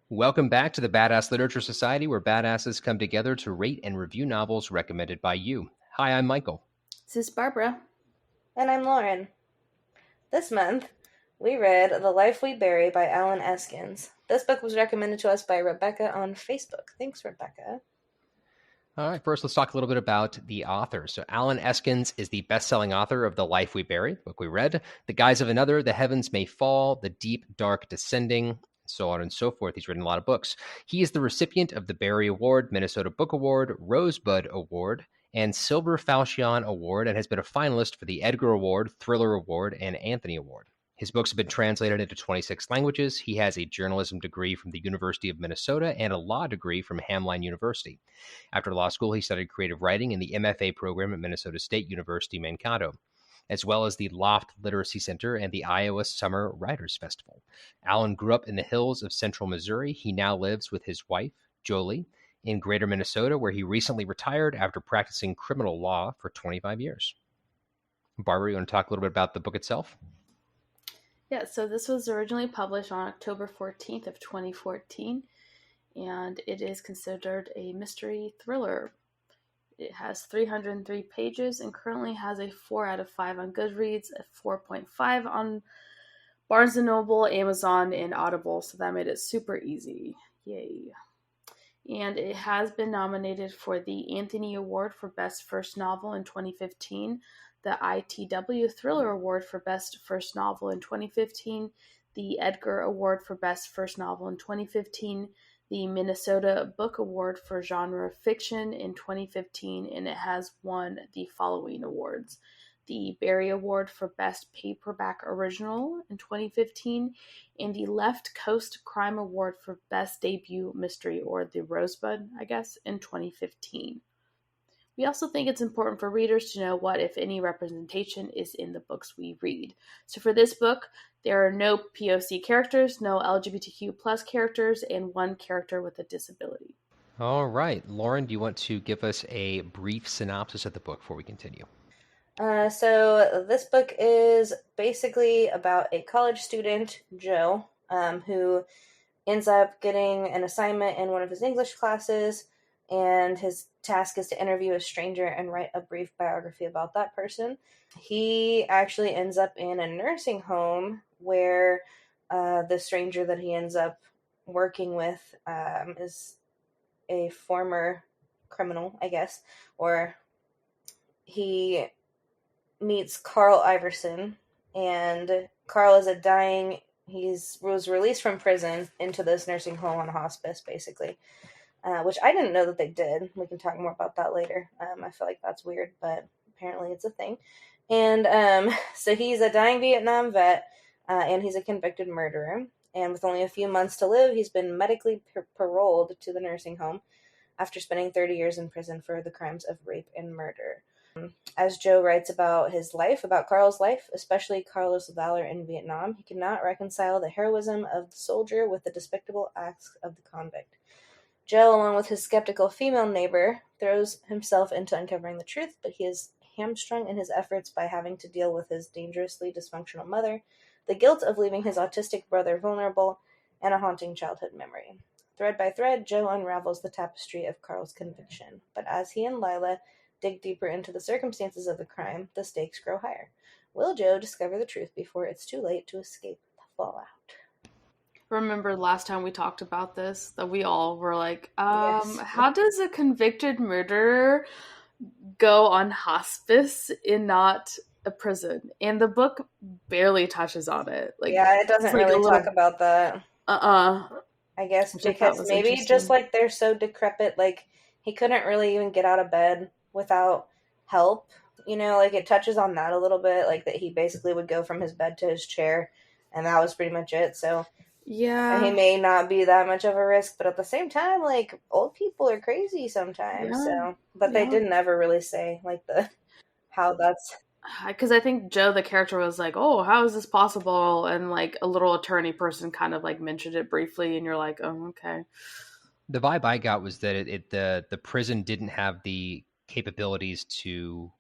Welcome back to the Badass Literature Society, where badasses come together to rate and review novels recommended by you. Hi, I'm Michael. This is Barbara. And I'm Lauren. This month, we read The Life We Bury by Allen Eskens. This book was recommended to us by Rebecca on Facebook. Thanks, Rebecca. All right, first let's talk a little bit about the author. So Allen Eskens is the best-selling author of The Life We Bury, the book we read, The Guise of Another, The Heavens May Fall, The Deep, Dark Descending, so on and so forth. He's written a lot of books. He is the recipient of the Barry Award, Minnesota Book Award, Rosebud Award, and Silver Falchion Award, and has been a finalist for the Edgar Award, Thriller Award, and Anthony Award. His books have been translated into 26 languages. He has a journalism degree from the University of Minnesota and a law degree from Hamline University. After law school, he studied creative writing in the MFA program at Minnesota State University, Mankato, as well as the Loft Literacy Center and the Iowa Summer Writers Festival. Allen grew up in the hills of central Missouri. He now lives with his wife, Jolie, in Greater Minnesota, where he recently retired after practicing criminal law for 25 years. Barbara, you want to talk a little bit about the book itself? Yeah, so this was originally published on October 14th of 2014, and it is considered a mystery thriller. It has 303 pages and currently has a 4 out of 5 on Goodreads, a 4.5 on Barnes & Noble, Amazon, and Audible, so that made it super easy. Yay. And it has been nominated for the Anthony Award for Best First Novel in 2015, the ITW Thriller Award for Best First Novel in 2015, the Edgar Award for Best First Novel in 2015, the Minnesota Book Award for Genre Fiction in 2015, and it has won the following awards: the Barry Award for Best Paperback Original in 2015, and the Left Coast Crime Award for Best Debut Mystery, or the Rosebud, I guess, in 2015. We also think it's important for readers to know what, if any, representation is in the books we read. So for this book, there are no POC characters, no LGBTQ plus characters, and one character with a disability. All right. Lauren, do you want to give us a brief synopsis of the book before we continue? So this book is basically about a college student, Joe, who ends up getting an assignment in one of his English classes, and his task is to interview a stranger and write a brief biography about that person. He actually ends up in a nursing home where the stranger that he ends up working with is a former criminal, I guess, or he meets Carl Iverson, and Carl is he was released from prison into this nursing home on hospice, basically. Which I didn't know that they did. We can talk more about that later. I feel like that's weird, but apparently it's a thing. And so he's a dying Vietnam vet, and he's a convicted murderer. And with only a few months to live, he's been medically paroled to the nursing home after spending 30 years in prison for the crimes of rape and murder. As Joe writes about his life, about Carl's life, especially Carl's valor in Vietnam, he cannot reconcile the heroism of the soldier with the despicable acts of the convict. Joe, along with his skeptical female neighbor, throws himself into uncovering the truth, but he is hamstrung in his efforts by having to deal with his dangerously dysfunctional mother, the guilt of leaving his autistic brother vulnerable, and a haunting childhood memory. Thread by thread, Joe unravels the tapestry of Carl's conviction, but as he and Lila dig deeper into the circumstances of the crime, the stakes grow higher. Will Joe discover the truth before it's too late to escape the fallout? Remember last time we talked about this, that we all were like, Yes. how does a convicted murderer go on hospice in not a prison? And the book barely touches on it. Yeah, it doesn't really talk about that. I guess because maybe just like they're so decrepit, like he couldn't really even get out of bed without help. Like it touches on that a little bit, like that he basically would go from his bed to his chair, and that was pretty much it. So yeah, he may not be that much of a risk, but at the same time, like old people are crazy sometimes. But they didn't ever really say like how that's. Because I think Joe, the character, was like, oh, how is this possible? And like a little attorney person kind of like mentioned it briefly, and you're like, oh, okay. The vibe I got was that the prison didn't have the capabilities to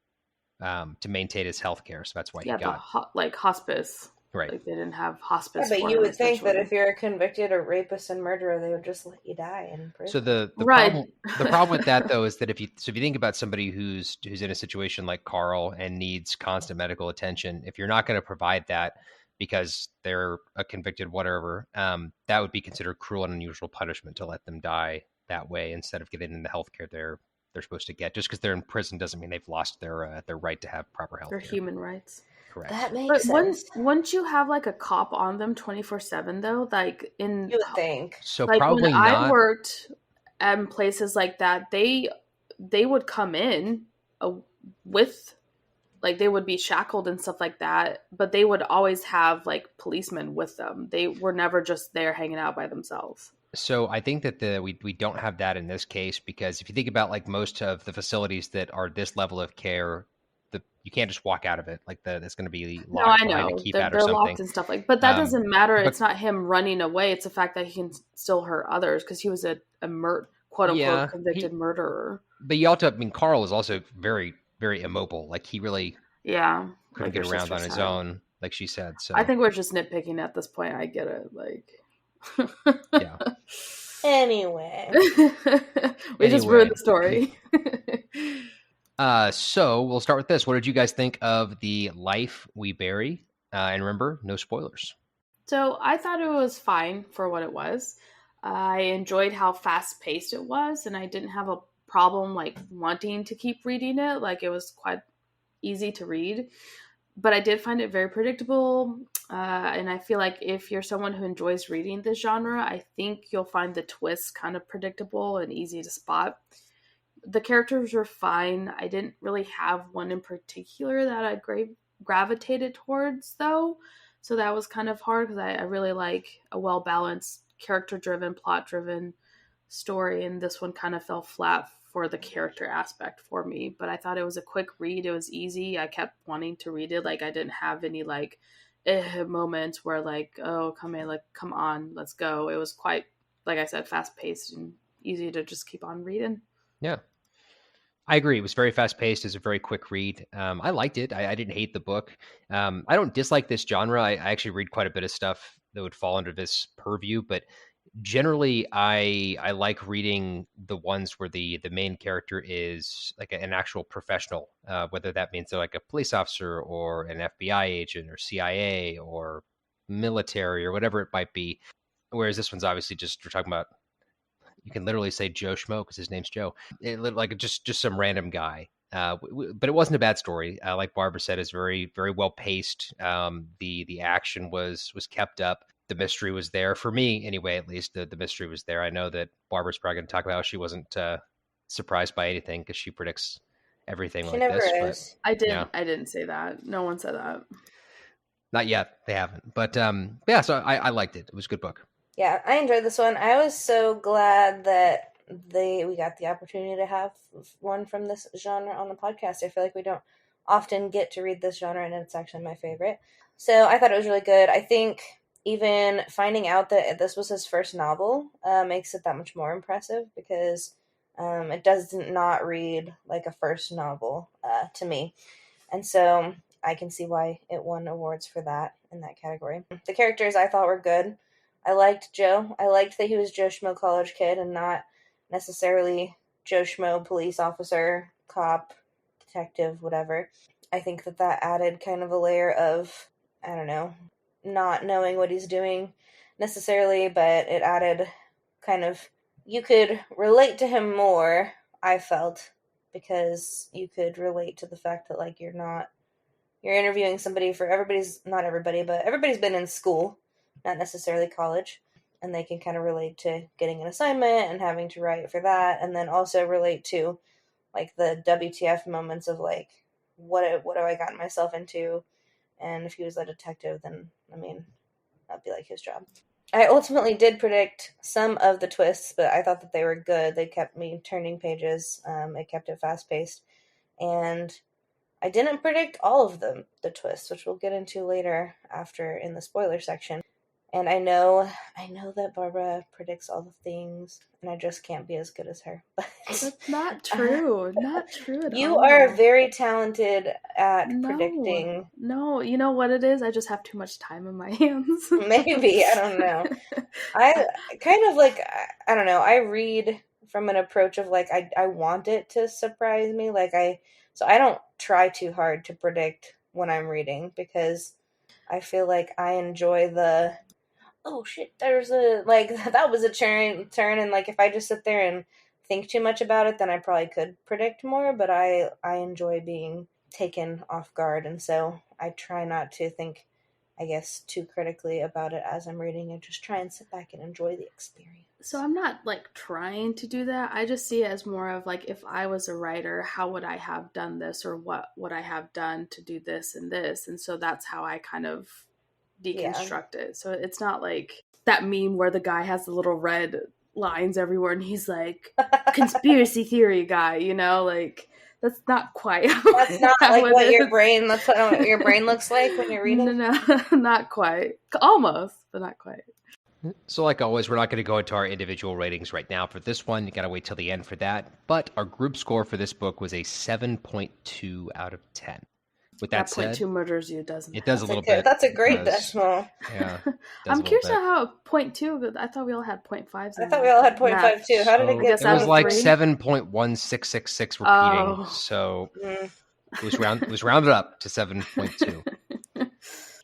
maintain his health care, so that's why he got like hospice. Right. Like they didn't have hospice but for you him, would think that essentially. if you're a convicted or rapist and murderer, they would just let you die in So prison. the Right. problem with that though is that if you think about somebody who's in a situation like Carl and needs constant medical attention, if you're not going to provide that because they're a convicted whatever, that would be considered cruel and unusual punishment to let them die that way instead of getting the health care they're supposed to get. Just because they're in prison doesn't mean they've lost their right to have proper health Their care. human rights. Correct. That makes But sense. once you have like a cop on them 24/7 though, like in You would think. So like when probably I not. worked at places like that, they would come in with like they would be shackled and stuff like that, but they would always have like policemen with them. They were never just there hanging out by themselves. So I think that we don't have that in this case because if you think about like most of the facilities that are this level of care, you can't just walk out of it. Like it's going to be No, locked I behind a know keypad or they're something. locked and stuff like, but that doesn't matter. But It's not him running away. It's the fact that he can still hurt others because he was a quote unquote yeah, convicted murderer. but you also, I mean, Carl was also very, very immobile. Like he really Yeah, couldn't like get your around sister on his said. own, like she said. So I think we're just nitpicking at this point. I get it. Like, yeah. Anyway. we just ruined the story. So we'll start with this. What did you guys think of The Life We Bury? And remember, no spoilers. So I thought it was fine for what it was. I enjoyed how fast paced it was, and I didn't have a problem like wanting to keep reading it. Like it was quite easy to read, but I did find it very predictable. And I feel like if you're someone who enjoys reading this genre, I think you'll find the twists kind of predictable and easy to spot. The characters were fine. I didn't really have one in particular that I gravitated towards, though. So that was kind of hard because I really like a well balanced, character driven, plot driven story. And this one kind of fell flat for the character aspect for me. But I thought it was a quick read. It was easy. I kept wanting to read it. Like I didn't have any like moments where like, oh, come on, let's go. It was quite, like I said, fast paced and easy to just keep on reading. Yeah. I agree. It was very fast paced. It's a very quick read. I liked it. I didn't hate the book. I don't dislike this genre. I actually read quite a bit of stuff that would fall under this purview, but generally, I like reading the ones where the main character is like an actual professional, whether that means they're like a police officer or an FBI agent or CIA or military or whatever it might be. Whereas this one's obviously just we're talking about you can literally say Joe Schmo because his name's Joe. Like just some random guy. But it wasn't a bad story. Like Barbara said, it's very very well paced. The action was kept up. The mystery was there for me anyway. At least the mystery was there. I know that Barbara's probably going to talk about how she wasn't surprised by anything because she predicts everything She like never this. is. I didn't. Yeah. I didn't say that. No one said that. Not yet. They haven't. But yeah. So I liked it. It was a good book. Yeah, I enjoyed this one. I was so glad that we got the opportunity to have one from this genre on the podcast. I feel like we don't often get to read this genre, and it's actually my favorite. So I thought it was really good. I think even finding out that this was his first novel makes it that much more impressive because it does not read like a first novel to me. And so I can see why it won awards for that in that category. The characters I thought were good. I liked Joe. I liked that he was Joe Schmo college kid and not necessarily Joe Schmo police officer, cop, detective, whatever. I think that added kind of a layer of, I don't know, not knowing what he's doing necessarily, but it added kind of, you could relate to him more, I felt, because you could relate to the fact that, like, you're interviewing somebody for not everybody, but everybody's been in school, not necessarily college, and they can kind of relate to getting an assignment and having to write for that, and then also relate to, like, the WTF moments of, like, what have I gotten myself into, and if he was a detective, then, I mean, that'd be, like, his job. I ultimately did predict some of the twists, but I thought that they were good. They kept me turning pages. It kept it fast-paced, and I didn't predict all of the twists, which we'll get into later after in the spoiler section. And I know that Barbara predicts all the things, and I just can't be as good as her. But That's not true. Not true at you all. are very talented at No, predicting. no. You know what it is? I just have too much time in my hands. Maybe, I don't know. I kind of like, I don't know, I read from an approach of like, I want it to surprise me. So I don't try too hard to predict when I'm reading, because I feel like I enjoy oh shit, there's like, that was a turn, and like, if I just sit there and think too much about it, then I probably could predict more, but I enjoy being taken off guard, and so I try not to think, I guess, too critically about it as I'm reading, and just try and sit back and enjoy the experience. So I'm not like trying to do that. I just see it as more of like, if I was a writer, how would I have done this, or what would I have done to do this and this? And so that's how I kind of deconstruct it. So it's not like that meme where the guy has the little red lines everywhere and he's like, conspiracy theory guy, you know, like that's not quite That's not like what your brain, that's what your brain looks like when you're reading. No, not quite. Almost, but not quite. So like always, we're not going to go into our individual ratings right now for this one. You got to wait till the end for that. But our group score for this book was a 7.2 out of 10. With that said, 0.2 murders you, doesn't it? It does a little bit. That's a great decimal. Yeah. I'm curious about how 0.2, I thought we all had 0.5s. I thought we all had 0.5 too. How did it get? It was like 7.1666 repeating. So it was rounded up to 7.2.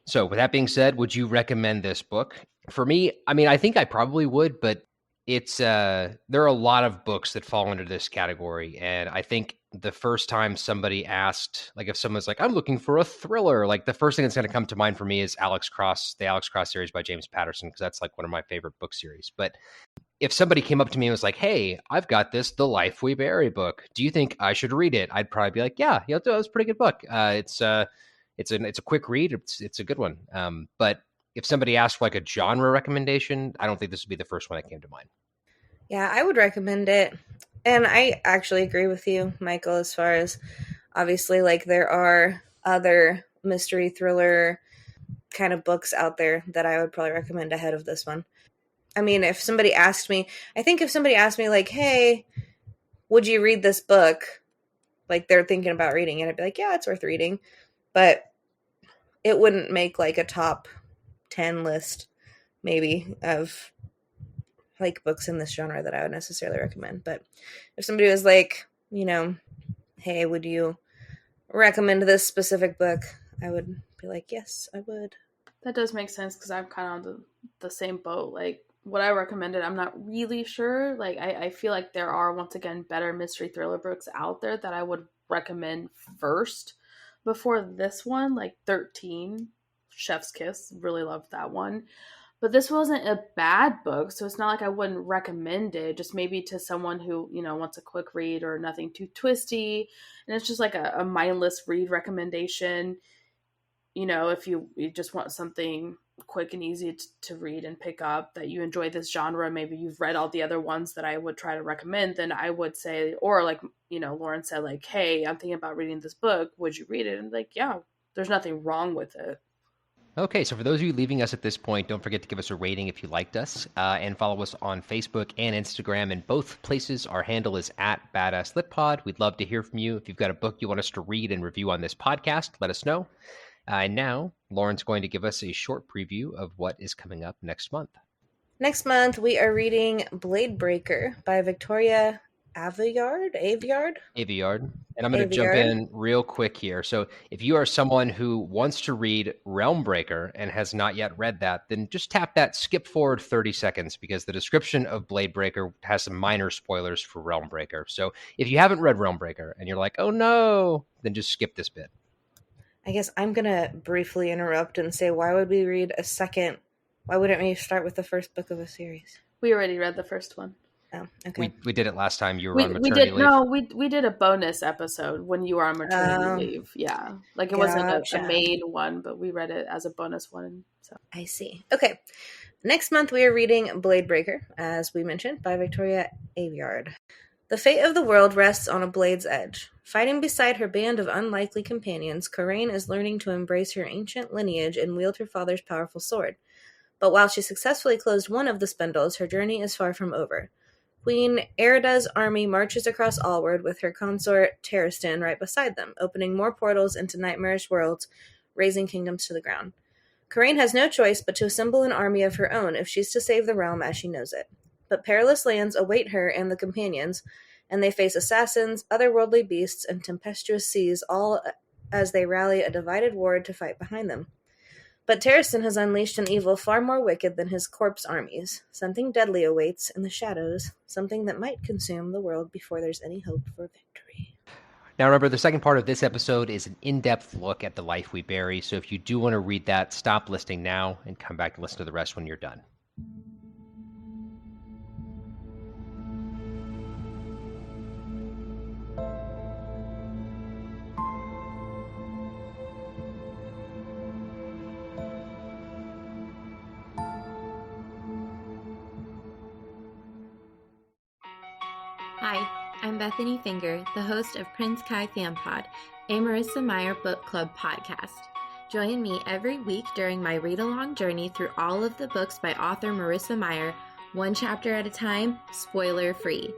So with that being said, would you recommend this book? For me, I mean, I think I probably would, but it's there are a lot of books that fall under this category, and I think the first time somebody asked, like if someone's like, I'm looking for a thriller, like the first thing that's going to come to mind for me is the Alex Cross series by James Patterson, because that's like one of my favorite book series. But if somebody came up to me and was like, hey, I've got this The Life We Bury book, do you think I should read it? I'd probably be like, yeah, it's a pretty good book. It's a quick read. It's a good one. But if somebody asked for like a genre recommendation, I don't think this would be the first one that came to mind. Yeah, I would recommend it. And I actually agree with you, Michael, as far as obviously like there are other mystery thriller kind of books out there that I would probably recommend ahead of this one. I mean, if somebody asked me like, hey, would you read this book? Like they're thinking about reading it, I'd be like, yeah, it's worth reading. But it wouldn't make like a top 10 list maybe of like books in this genre that I would necessarily recommend. But if somebody was like, you know, hey, would you recommend this specific book? I would be like, yes, I would. That does make sense, because I'm kind of on the same boat. Like what I recommended, I'm not really sure. Like I feel like there are, once again, better mystery thriller books out there that I would recommend first before this one, like 13, Chef's Kiss. Really loved that one. But this wasn't a bad book, so it's not like I wouldn't recommend it, just maybe to someone who, you know, wants a quick read or nothing too twisty. And it's just like a mindless read recommendation. You know, if you just want something quick and easy to read and pick up, that you enjoy this genre, maybe you've read all the other ones that I would try to recommend, then I would say, or like, you know, Lauren said, like, hey, I'm thinking about reading this book. Would you read it? And like, yeah, there's nothing wrong with it. Okay, so for those of you leaving us at this point, don't forget to give us a rating if you liked us, and follow us on Facebook and Instagram. In both places, our handle is @BadassLitPod. We'd love to hear from you. If you've got a book you want us to read and review on this podcast, let us know. And now, Lauren's going to give us a short preview of what is coming up next month. Next month, we are reading Blade Breaker by Victoria Aveyard. And I'm going to jump in real quick here. So if you are someone who wants to read Realmbreaker and has not yet read that, then just tap that skip forward 30 seconds, because the description of Blade Breaker has some minor spoilers for Realmbreaker. So if you haven't read Realmbreaker and you're like, oh no, then just skip this bit. I guess I'm going to briefly interrupt and say, why would we read a second? Why wouldn't we start with the first book of a series? We already read the first one. Oh, okay. We did it last time you were on maternity leave. No, we did a bonus episode when you were on maternity leave. Yeah. Like it wasn't a main one, but we read it as a bonus one. So I see. Okay. Next month we are reading Blade Breaker, as we mentioned, by Victoria Aveyard. The fate of the world rests on a blade's edge. Fighting beside her band of unlikely companions, Coraine is learning to embrace her ancient lineage and wield her father's powerful sword. But while she successfully closed one of the spindles, her journey is far from over. Queen Erida's army marches across Allward with her consort Terriston right beside them, opening more portals into nightmarish worlds, razing kingdoms to the ground. Corrine has no choice but to assemble an army of her own if she's to save the realm as she knows it. But perilous lands await her and the companions, and they face assassins, otherworldly beasts, and tempestuous seas, all as they rally a divided ward to fight behind them. But Terriston has unleashed an evil far more wicked than his corpse armies. Something deadly awaits in the shadows, something that might consume the world before there's any hope for victory. Now remember, the second part of this episode is an in-depth look at The Life We Bury, so if you do want to read that, stop listening now and come back to listen to the rest when you're done. Hi, I'm Bethany Finger, the host of Prince Kai Fan Pod, a Marissa Meyer book club podcast. Join me every week during my read-along journey through all of the books by author Marissa Meyer, one chapter at a time, spoiler-free.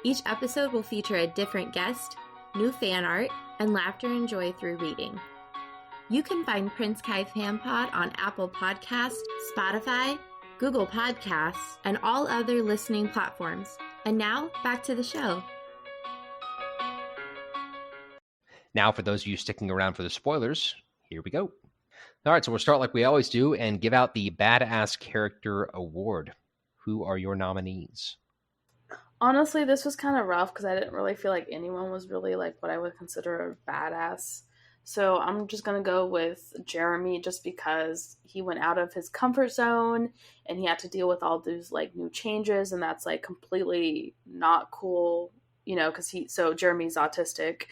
Each episode will feature a different guest, new fan art, and laughter and joy through reading. You can find Prince Kai Fan Pod on Apple Podcasts, Spotify, Google Podcasts, and all other listening platforms. And now, back to the show. Now, for those of you sticking around for the spoilers, here we go. All right, so we'll start like we always do and give out the Badass Character Award. Who are your nominees? Honestly, this was kind of rough because I didn't really feel like anyone was really like what I would consider a badass. So I'm just going to go with Jeremy just because he went out of his comfort zone and he had to deal with all these like new changes, and that's like completely not cool, you know, because Jeremy's autistic.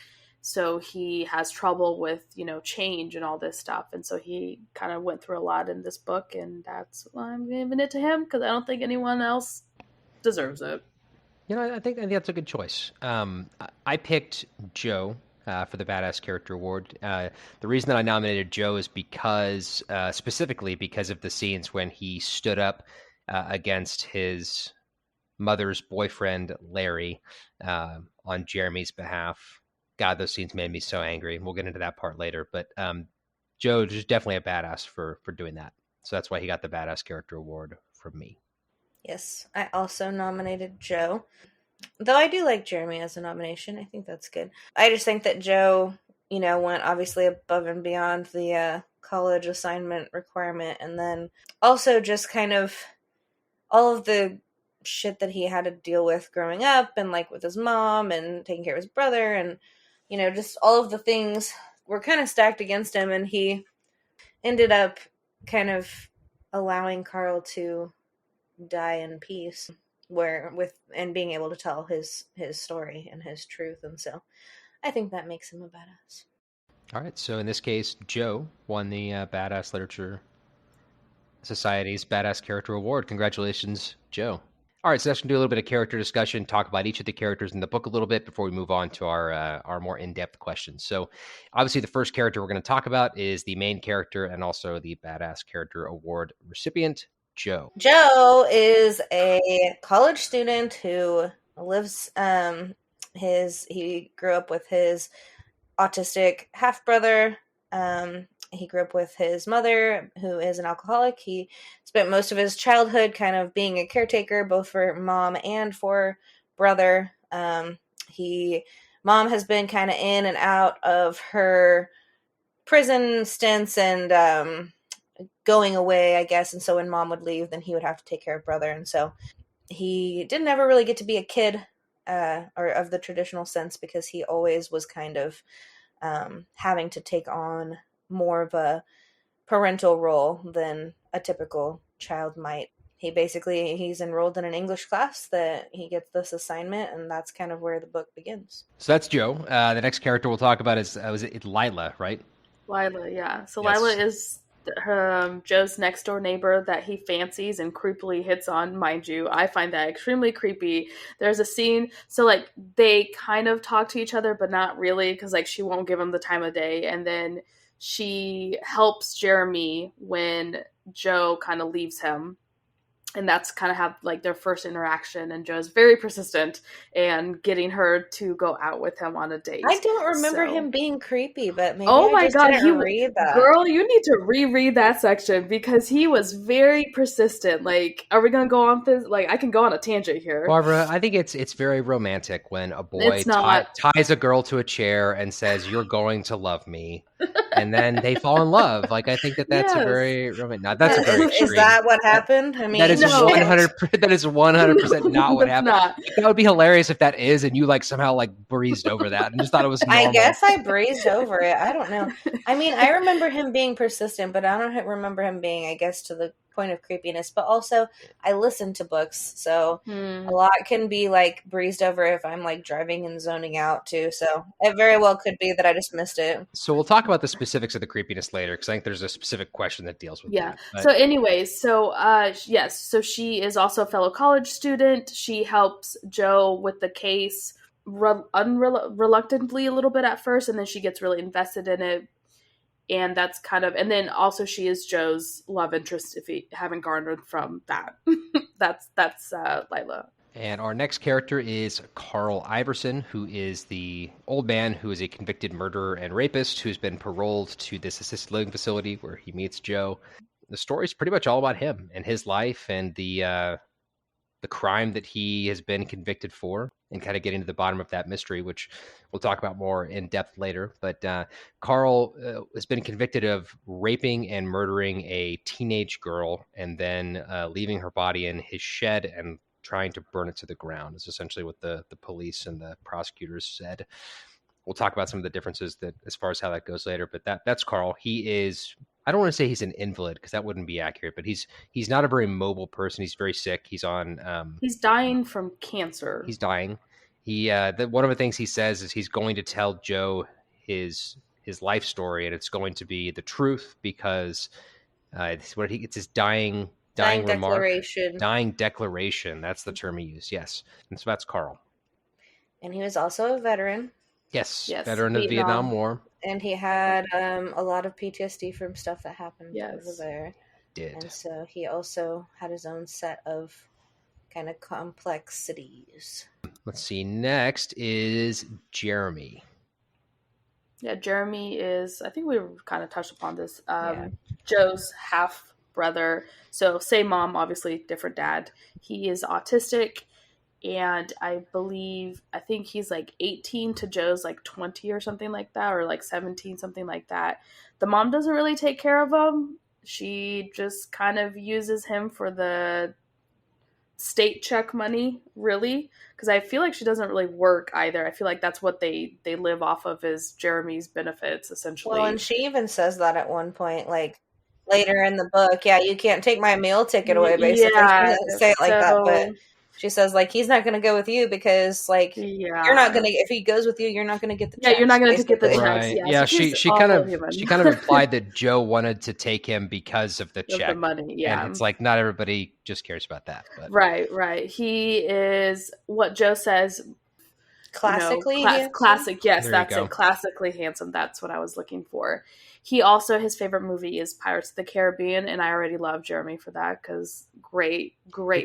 So he has trouble with, you know, change and all this stuff. And so he kind of went through a lot in this book, and that's why I'm giving it to him because I don't think anyone else deserves it. You know, I think that's a good choice. I picked Joe for the Badass Character Award. The reason that I nominated Joe is because, specifically because of the scenes when he stood up against his mother's boyfriend, Larry, on Jeremy's behalf. God, those scenes made me so angry. We'll get into that part later. But Joe is definitely a badass for doing that. So that's why he got the Badass Character Award from me. Yes, I also nominated Joe. Though I do like Jeremy as a nomination. I think that's good. I just think that Joe, you know, went obviously above and beyond the college assignment requirement. And then also just kind of all of the shit that he had to deal with growing up and like with his mom and taking care of his brother. And, you know, just all of the things were kind of stacked against him. And he ended up kind of allowing Carl to die in peace and being able to tell his story and his truth. And so I think that makes him a badass. All right, so in this case, Joe won the Badass Literature Society's Badass Character Award. Congratulations, Joe. All right, so let's do a little bit of character discussion, talk about each of the characters in the book a little bit before we move on to our more in-depth questions. So obviously the first character we're going to talk about is the main character and also the Badass Character Award recipient, Joe. Joe is a college student who lives, he grew up with his autistic half-brother. He grew up with his mother, who is an alcoholic. He spent most of his childhood kind of being a caretaker, both for mom and for brother. Mom has been kind of in and out of her prison stints and going away, I guess. And so when mom would leave, then he would have to take care of brother. And so he didn't ever really get to be a kid, or of the traditional sense, because he always was kind of having to take on more of a parental role than a typical child might. He's enrolled in an English class that he gets this assignment, and that's kind of where the book begins. So that's Joe. The next character we'll talk about is Lila, right? Lila, yeah. So Yes. Lila is Joe's next door neighbor that he fancies and creepily hits on, mind you. I find that extremely creepy. There's a scene, so like they kind of talk to each other, but not really, because like she won't give him the time of day, and then she helps Jeremy when Joe kind of leaves him. And that's kind of how like their first interaction, and Joe's very persistent and getting her to go out with him on a date. I don't remember him being creepy, but maybe oh I my just god, didn't read that. Girl, you need to reread that section because he was very persistent. Like, are we gonna go on this? Like, I can go on a tangent here. Barbara, I think it's very romantic when a boy ties a girl to a chair and says, "You're going to love me," and then they fall in love. Like, I think that's a very romantic. No, that's a very extreme. Is that what happened? I mean, that is 100%. That is 100% not what happened. That would be hilarious if that is, and you like somehow like breezed over that and just thought it was normal. I guess I breezed over it. I don't know. I mean, I remember him being persistent, but I don't remember him being, I guess, to the point of creepiness. But also, I listen to books, so a lot can be like breezed over if I'm like driving and zoning out too. So it very well could be that I just missed it. So we'll talk about the specifics of the creepiness later, because I think there's a specific question that deals with that. So anyways, yes, so she is also a fellow college student. She helps Joe with the case reluctantly a little bit at first, and then she gets really invested in it. And that's and then also she is Joe's love interest, if you haven't garnered from that. that's Lila. And our next character is Carl Iverson, who is the old man who is a convicted murderer and rapist who's been paroled to this assisted living facility where he meets Joe. The story is pretty much all about him and his life and the crime that he has been convicted for, and kind of getting to the bottom of that mystery, which we'll talk about more in depth later. But Carl has been convicted of raping and murdering a teenage girl and then leaving her body in his shed and trying to burn it to the ground is essentially what the police and the prosecutors said. We'll talk about some of the differences that as far as how that goes later, but that's Carl. He is, I don't want to say he's an invalid because that wouldn't be accurate, but he's not a very mobile person. He's very sick. He's on he's dying from cancer. He's dying. He one of the things he says is he's going to tell Joe his life story, and it's going to be the truth because it's his dying declaration. Dying declaration. That's the term he used. Yes. And so that's Carl. And he was also a veteran. Yes. Veteran of the Vietnam War. And he had a lot of PTSD from stuff that happened over there. And so he also had his own set of kind of complexities. Let's see. Next is Jeremy. Yeah, Jeremy is, I think we kind of touched upon this, Joe's half brother. So same mom, obviously different dad. He is autistic, and I think he's like 18 to Joe's like 20 or something like that, or like 17, something like that. The mom doesn't really take care of him. She just kind of uses him for the state check money, really, because I feel like she doesn't really work either. I feel like that's what they live off of, is Jeremy's benefits, essentially. Well, and she even says that at one point, like later in the book, you can't take my meal ticket away, basically. She doesn't say it like that, but she says, like, he's not going to go with you because, like, you're not going to, if he goes with you, you're not going to get the checks. Yeah, you're not going to get the checks. Right. Yeah, she kind of implied that Joe wanted to take him because of the check. The money, And it's like, not everybody just cares about that. But. Right. He is, what Joe says, classically classic, yes, that's it. Classically handsome. That's what I was looking for. He also, his favorite movie is Pirates of the Caribbean, and I already love Jeremy for that because great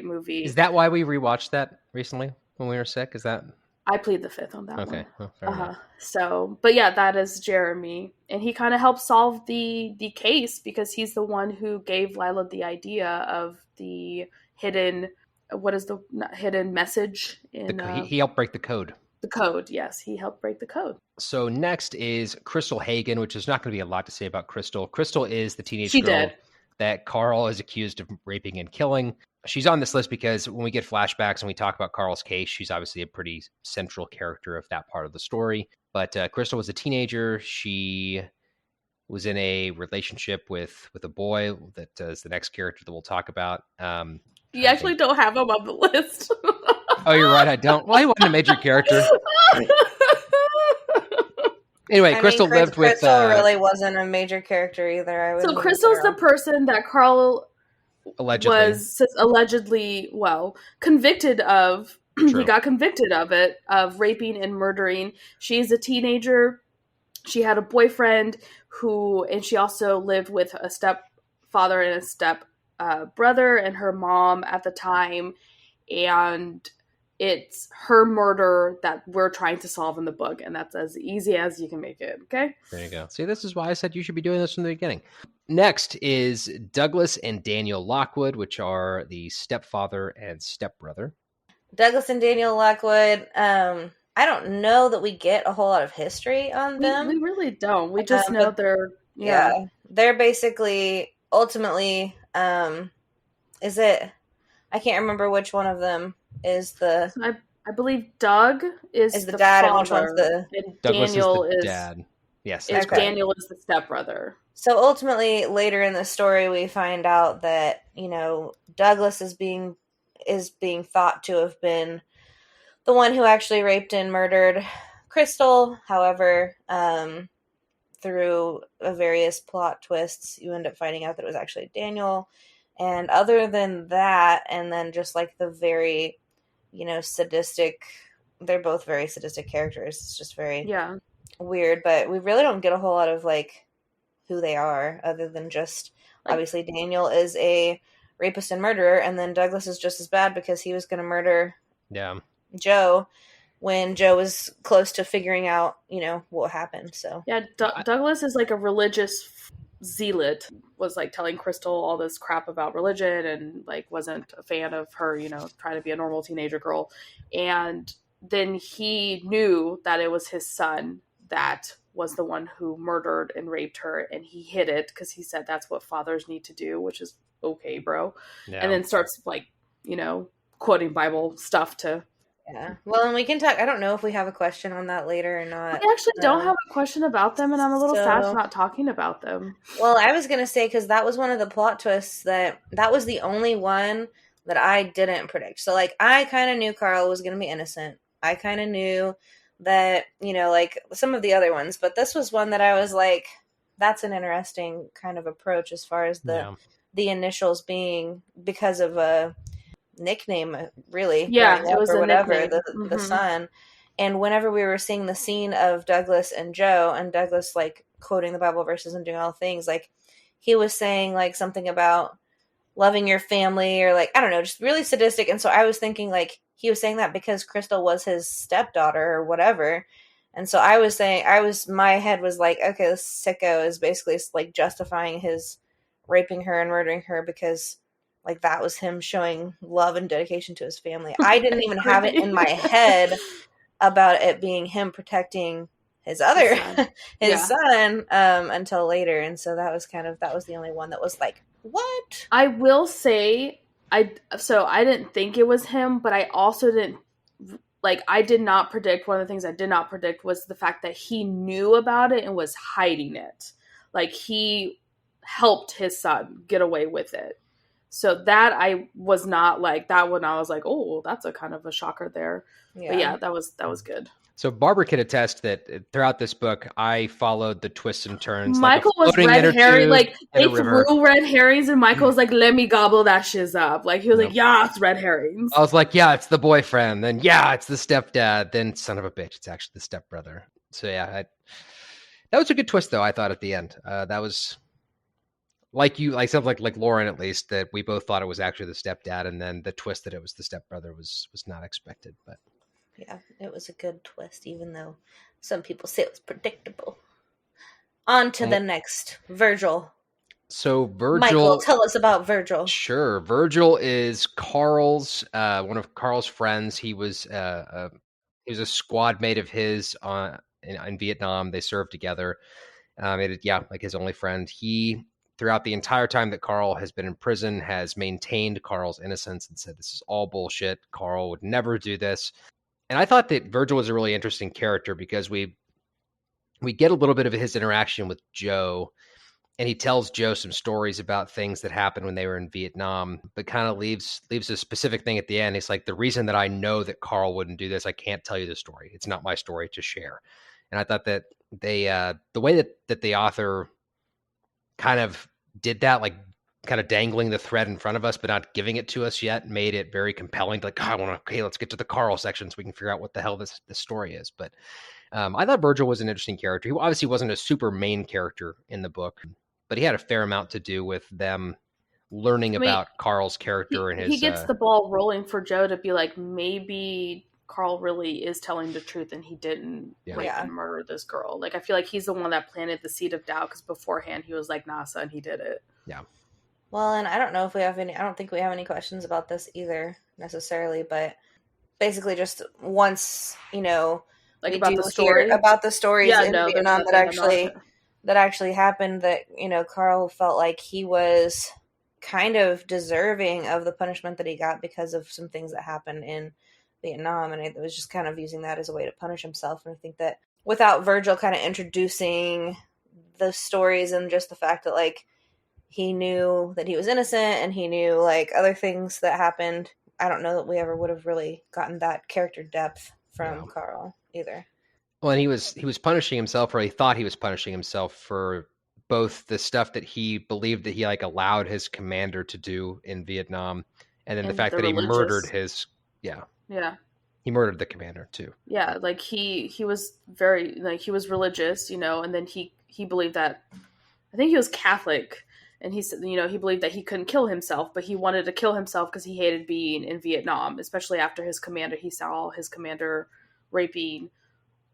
movie. Is that why we rewatched that recently when we were sick? Is that? I plead the fifth on that one. Okay. Well, fair enough. So, but yeah, that is Jeremy, and he kind of helped solve the case because he's the one who gave Lila the idea of the hidden. What is the hidden message? He helped break the code. The code, yes. He helped break the code. So next is Crystal Hagen, which is not going to be a lot to say about Crystal. Crystal is the teenage girl that Carl is accused of raping and killing. She's on this list because when we get flashbacks and we talk about Carl's case, she's obviously a pretty central character of that part of the story. But Crystal was a teenager. She was in a relationship with a boy that is the next character that we'll talk about. You actually don't have him on the list. Oh, you're right. I don't. Well, he wasn't a major character. Anyway, Crystal lived with... Crystal really wasn't a major character either. So Crystal's the person that Carl was allegedly, convicted of. He got convicted of raping and murdering. She's a teenager. She had a boyfriend and she also lived with a father and a step brother and her mom at the time, and it's her murder that we're trying to solve in the book, and that's as easy as you can make it. Okay, there you go. See, this is why I said you should be doing this from the beginning. Next is Douglas and Daniel Lockwood, which are the stepfather and stepbrother. Douglas and Daniel Lockwood. I don't know that we get a whole lot of history on them. We really don't. We just know they're they're basically ultimately. Is it? I can't remember which one of them is the. I believe Doug is the dad, father, and which one's the. And Daniel is the dad. Yes, that's correct. Daniel is the stepbrother. So ultimately, later in the story, we find out that Douglas is being thought to have been the one who actually raped and murdered Crystal. However, through various plot twists, you end up finding out that it was actually Daniel. And other than that, and then just like the very, sadistic, they're both very sadistic characters. It's just very weird, but we really don't get a whole lot of like who they are other than just obviously Daniel is a rapist and murderer, and then Douglas is just as bad because he was going to murder Joe when Joe was close to figuring out, what happened. So Douglas is like a religious zealot, was like telling Crystal all this crap about religion and like wasn't a fan of her, trying to be a normal teenager girl. And then he knew that it was his son that was the one who murdered and raped her, and he hid it because he said that's what fathers need to do, which is okay, bro. And then starts like, quoting Bible stuff to. Yeah. Well, and we can talk. I don't know if we have a question on that later or not. We actually don't have a question about them, and I'm a little sad for not talking about them. Well, I was going to say, because that was one of the plot twists that was the only one that I didn't predict. So, like, I kind of knew Carl was going to be innocent. I kind of knew that, like some of the other ones, but this was one that I was like, that's an interesting kind of approach as far as the initials being because of a nickname, really. It was or whatever, nickname. The son. And whenever we were seeing the scene of Douglas and Joe, and Douglas like quoting the Bible verses and doing all things, like he was saying like something about loving your family, or like, I don't know, just really sadistic. And so I was thinking like he was saying that because Crystal was his stepdaughter or whatever. And so I was saying, my head was like, okay, this sicko is basically like justifying his raping her and murdering her because like that was him showing love and dedication to his family. I didn't even have it in my head about it being him protecting his son until later. And so that was the only one that was like, what? I will say, I didn't think it was him, but I also didn't, like, I did not predict, one of the things I did not predict was the fact that he knew about it and was hiding it. Like, he helped his son get away with it. So that I was not like, that one I was like, oh, that's a kind of a shocker there. Yeah. But yeah, that was good. So Barbara can attest that throughout this book, I followed the twists and turns. Michael was red herring, like they threw red herrings, and Michael was like, "Let me gobble that shiz up." Like he was like, "Yeah, it's red herrings." I was like, "Yeah, it's the boyfriend." Then, "Yeah, it's the stepdad." Then, son of a bitch, it's actually the stepbrother. So yeah, that was a good twist, though. I thought at the end, that was something like Lauren, at least, that we both thought it was actually the stepdad, and then the twist that it was the stepbrother was not expected, but. Yeah, it was a good twist, even though some people say it was predictable. On to the next, Virgil. So Virgil... Michael, tell us about Virgil. Sure. Virgil is Carl's, one of Carl's friends. He was a squad mate of his in Vietnam. They served together. Like his only friend. He, throughout the entire time that Carl has been in prison, has maintained Carl's innocence and said, this is all bullshit. Carl would never do this. And I thought that Virgil was a really interesting character because we get a little bit of his interaction with Joe, and he tells Joe some stories about things that happened when they were in Vietnam, but kind of leaves a specific thing at the end. He's like, the reason that I know that Carl wouldn't do this, I can't tell you the story. It's not my story to share. And I thought that they, the way that the author kind of did that, like kind of dangling the thread in front of us, but not giving it to us yet, made it very compelling. Like, let's get to the Carl section so we can figure out what the hell this story is. But I thought Virgil was an interesting character. He obviously wasn't a super main character in the book. but he had a fair amount to do with them learning about Carl's character and his... He gets the ball rolling for Joe to be like, maybe Carl really is telling the truth and he didn't rape and murder this girl. Like, I feel like he's the one that planted the seed of doubt, because beforehand he was like, nah, son, he did it. Yeah. Well, and I don't know if we have any, I don't think we have any questions about this either necessarily, but basically just once, you know, like about the story, about the stories in Vietnam that actually happened, that, you know, Carl felt like he was kind of deserving of the punishment that he got because of some things that happened in Vietnam, and it was just kind of using that as a way to punish himself. And I think that without Virgil kind of introducing the stories and just the fact that, like, he knew that he was innocent and he knew, like, other things that happened, I don't know that we ever would have really gotten that character depth from Carl either. Well, and he was punishing himself, or he thought he was punishing himself for both the stuff that he believed that he, like, allowed his commander to do in Vietnam, and then the fact that he murdered his he murdered the commander too. Yeah, like he was very, like, he was religious, you know, and then he believed that, I think he was Catholic, and he said, you know, he believed that he couldn't kill himself, but he wanted to kill himself because he hated being in Vietnam, especially after he saw his commander raping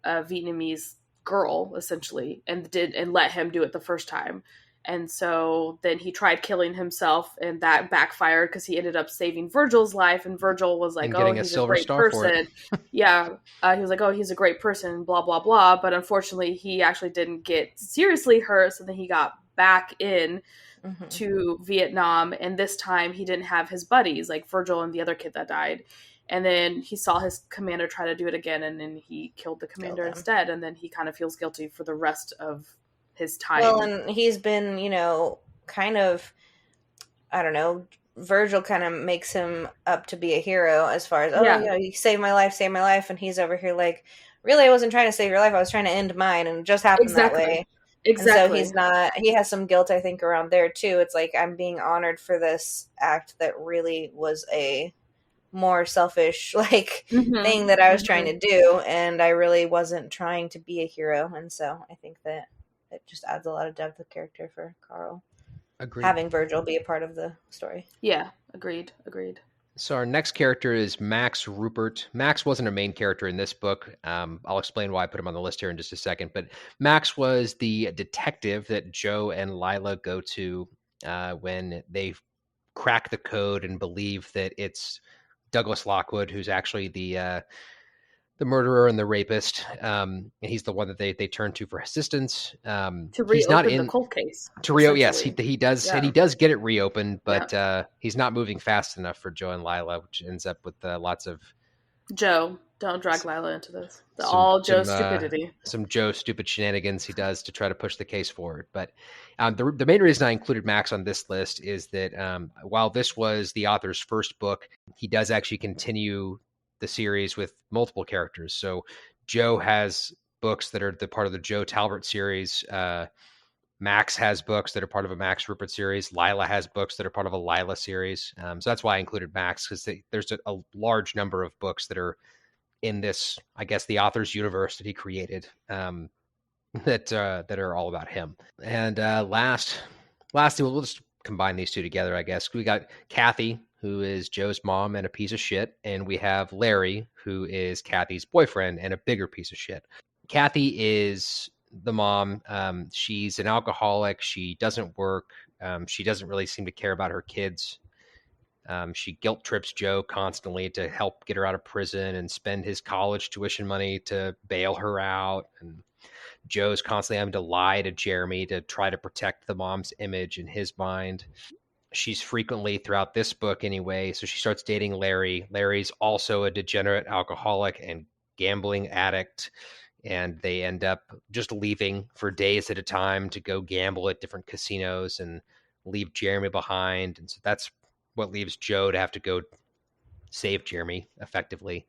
a Vietnamese girl, essentially, and let him do it the first time. And so then he tried killing himself, and that backfired because he ended up saving Virgil's life. And Virgil was like, "Oh, he's a great person." He was like, "Oh, he's a great person," blah, blah, blah. But unfortunately, he actually didn't get seriously hurt. So then he got back in to Vietnam. And this time he didn't have his buddies, like Virgil and the other kid that died. And then he saw his commander try to do it again, and then he killed the commander instead. And then he kind of feels guilty for the rest of his time. Well, and he's been, you know, kind of, I don't know, Virgil kind of makes him up to be a hero as far as, you know, you saved my life, and he's over here like, really, I wasn't trying to save your life, I was trying to end mine, and it just happened that way. Exactly. And so he has some guilt, I think, around there too. It's like, I'm being honored for this act that really was a more selfish, like, thing that I was trying to do, and I really wasn't trying to be a hero. And so I think that it just adds a lot of depth of character for Carl. Agreed. Having Virgil be a part of the story. Yeah, agreed. So our next character is Max Rupert. Max wasn't a main character in this book. I'll explain why I put him on the list here in just a second. But Max was the detective that Joe and Lila go to when they crack the code and believe that it's Douglas Lockwood who's actually the murderer and the rapist. And he's the one that they turn to for assistance. To reopen the cold case. Yes, he does. Yeah. And he does get it reopened, but he's not moving fast enough for Joe and Lila, which ends up with lots of... Joe, don't drag Lila into this. All Joe stupidity. Some Joe stupid shenanigans he does to try to push the case forward. But the main reason I included Max on this list is that while this was the author's first book, he does actually continue the series with multiple characters. So Joe has books that are the part of the Joe Talbert series. Max has books that are part of a Max Rupert series. Lila has books that are part of a Lila series. So that's why I included Max, because there's a large number of books that are in this, I guess, the author's universe that he created that are all about him. And lastly, we'll just combine these two together, I guess. We got Kathy, who is Joe's mom and a piece of shit. And we have Larry, who is Kathy's boyfriend and a bigger piece of shit. Kathy is the mom. She's an alcoholic. She doesn't work. She doesn't really seem to care about her kids. She guilt trips Joe constantly to help get her out of prison and spend his college tuition money to bail her out. And Joe's constantly having to lie to Jeremy to try to protect the mom's image in his mind. She's frequently, throughout this book anyway, so she starts dating Larry. Larry's also a degenerate alcoholic and gambling addict, and they end up just leaving for days at a time to go gamble at different casinos and leave Jeremy behind. And so that's what leaves Joe to have to go save Jeremy, effectively.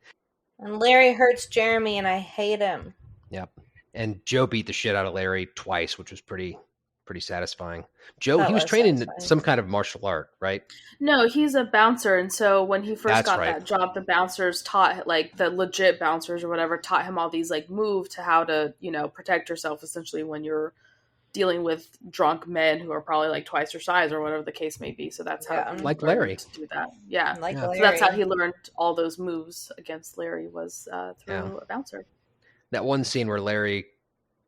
And Larry hurts Jeremy, and I hate him. Yep. And Joe beat the shit out of Larry twice, which was pretty satisfying. Joe, he was trained in some kind of martial art, right? No, he's a bouncer, and so when he first got that job, the bouncers taught, like, the legit bouncers or whatever, taught him all these, like, moves to how to, you know, protect yourself, essentially, when you're dealing with drunk men who are probably like twice your size or whatever the case may be. So that's how he Like learned Larry. to do that. Yeah. Like Yeah. So that's how Larry. he learned all those moves against Larry was through a bouncer. That one scene where Larry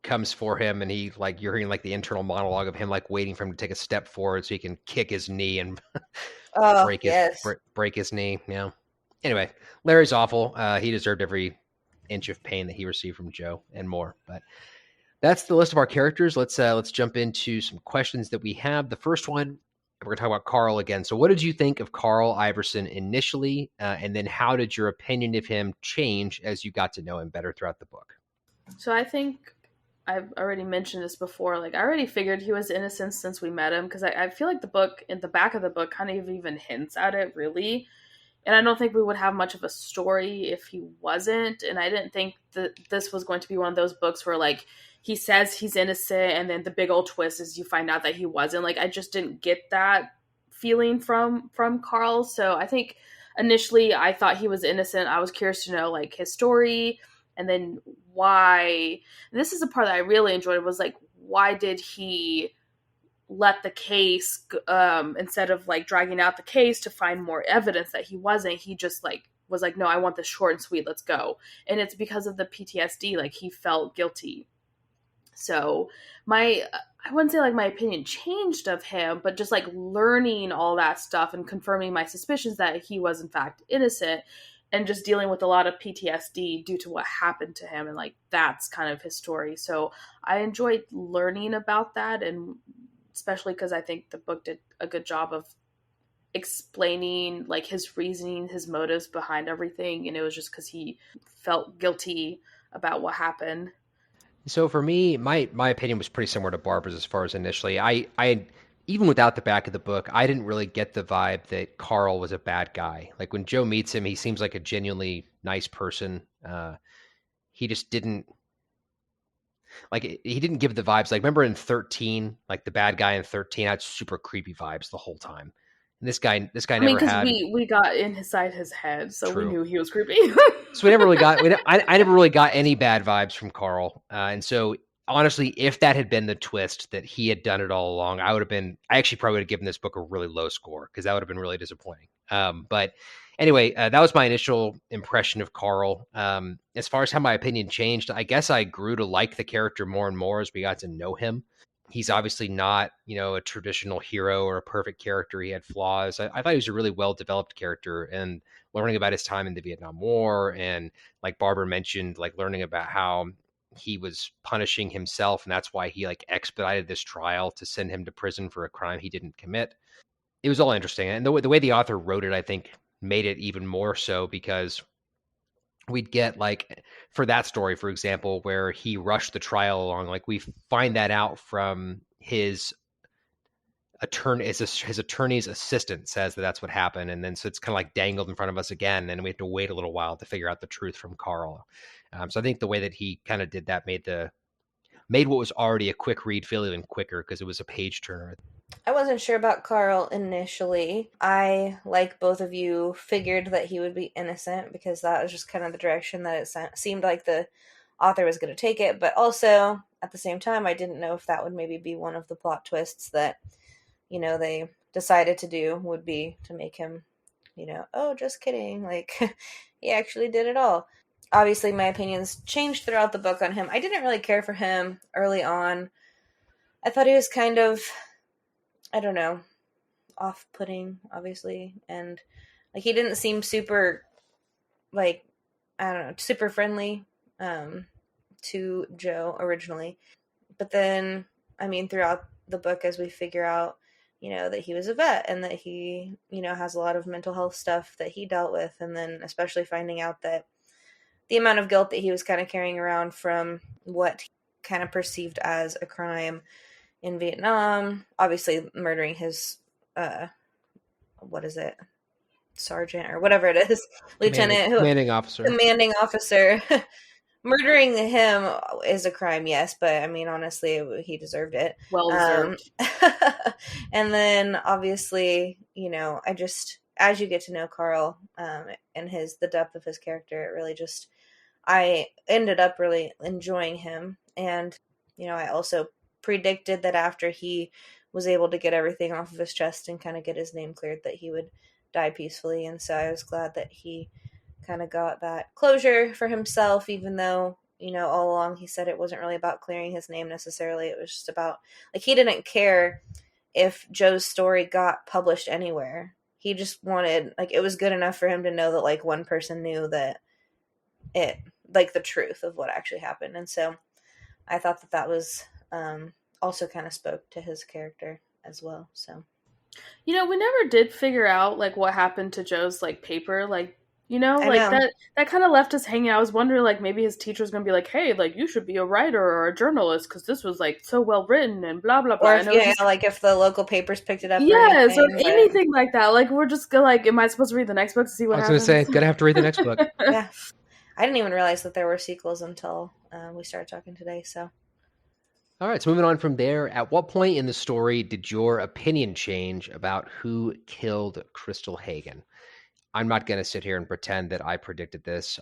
comes for him and he like you're hearing like the internal monologue of him like waiting for him to take a step forward so he can kick his knee and Oh, break yes. his knee. Yeah. Anyway, Larry's awful. He deserved every inch of pain that he received from Joe and more. But that's the list of our characters. Let's jump into some questions that we have. The first one, we're going to talk about Carl again. So what did you think of Carl Iverson initially? And then how did your opinion of him change as you got to know him better throughout the book? So I think I've already mentioned this before. Like, I already figured he was innocent since we met him, because I feel like the book, in the back of the book, kind of even hints at it, really. And I don't think we would have much of a story if he wasn't. And I didn't think that this was going to be one of those books where, like, he says he's innocent and then the big old twist is you find out that he wasn't. Like, I just didn't get that feeling from Carl. So I think initially I thought he was innocent. I was curious to know, like, his story and then why. And this is the part that I really enjoyed, was like, why did he let the case, instead of like dragging out the case to find more evidence that he wasn't, he just like was like, no, I want this short and sweet, let's go. And it's because of the PTSD, like he felt guilty. So I wouldn't say like my opinion changed of him, but just like learning all that stuff and confirming my suspicions that he was in fact innocent, and just dealing with a lot of PTSD due to what happened to him. And like, that's kind of his story. So I enjoyed learning about that, and especially because I think the book did a good job of explaining like his reasoning, his motives behind everything. And it was just because he felt guilty about what happened. So for me, my opinion was pretty similar to Barbara's as far as initially. I even without the back of the book, I didn't really get the vibe that Carl was a bad guy. Like when Joe meets him, he seems like a genuinely nice person. He just didn't he didn't give the vibes. Like remember in 13, like the bad guy in 13 had super creepy vibes the whole time. And this guy never because had. we got inside his head, so True. we knew he was creepy. So we never really got. I never really got any bad vibes from Carl, and so honestly, if that had been the twist that he had done it all along, I actually probably would have given this book a really low score because that would have been really disappointing. But anyway, that was my initial impression of Carl. As far as how my opinion changed, I guess I grew to like the character more and more as we got to know him. He's obviously not, a traditional hero or a perfect character. He had flaws. I thought he was a really well-developed character, and learning about his time in the Vietnam War, and like Barbara mentioned, like learning about how he was punishing himself, and that's why he like expedited this trial to send him to prison for a crime he didn't commit. It was all interesting, and the way the author wrote it, I think, made it even more so, because we'd get like for that story, for example, where he rushed the trial along, like we find that out from his attorney. His attorney's assistant says that that's what happened, and then so it's kind of like dangled in front of us again, and we have to wait a little while to figure out the truth from Carl. So I think the way that he kind of did that made what was already a quick read feel even quicker, because it was a page turner. I wasn't sure about Carl initially. I, like both of you, figured that he would be innocent because that was just kind of the direction that it seemed like the author was going to take it. But also, at the same time, I didn't know if that would maybe be one of the plot twists that, they decided to do, would be to make him, oh, just kidding. Like, he actually did it all. Obviously, my opinions changed throughout the book on him. I didn't really care for him early on. I thought he was kind of, I don't know, off-putting, obviously, and like he didn't seem super, like, I don't know, super friendly to Joe originally. But then, I mean, throughout the book, as we figure out, that he was a vet and that he, has a lot of mental health stuff that he dealt with, and then especially finding out that the amount of guilt that he was kind of carrying around from what he kind of perceived as a crime in Vietnam, obviously murdering his, what is it, sergeant or whatever it is, lieutenant, commanding officer. Murdering him is a crime, yes, but I mean, honestly, he deserved it. Well deserved. And then, obviously, as you get to know Carl and the depth of his character, it really I ended up really enjoying him. And, I also predicted that after he was able to get everything off of his chest and kind of get his name cleared, that he would die peacefully. And so I was glad that he kind of got that closure for himself, even though, you know, all along he said it wasn't really about clearing his name necessarily. It was just about, like, he didn't care if Joe's story got published anywhere. He just wanted, like, it was good enough for him to know that, like, one person knew that it, like, the truth of what actually happened. And so I thought that that was also kind of spoke to his character as well. So, you know, we never did figure out, like, what happened to Joe's, like, paper, like, you know, I like, know. that kind of left us hanging. I was wondering, like, maybe his teacher's gonna be like, hey, like, you should be a writer or a journalist because this was, like, so well written and blah blah blah. Or And if, it was yeah, just, like if the local papers picked it up, yes, or or anything. anything like that. Like, we're just gonna, like, am I supposed to read the next book to see what I was happens? going to say, gonna have to read the next book. Yeah, I didn't even realize that there were sequels until we started talking today. So, All right, so moving on from there, at what point in the story did your opinion change about who killed Crystal Hagen? I'm not going to sit here and pretend that I predicted this.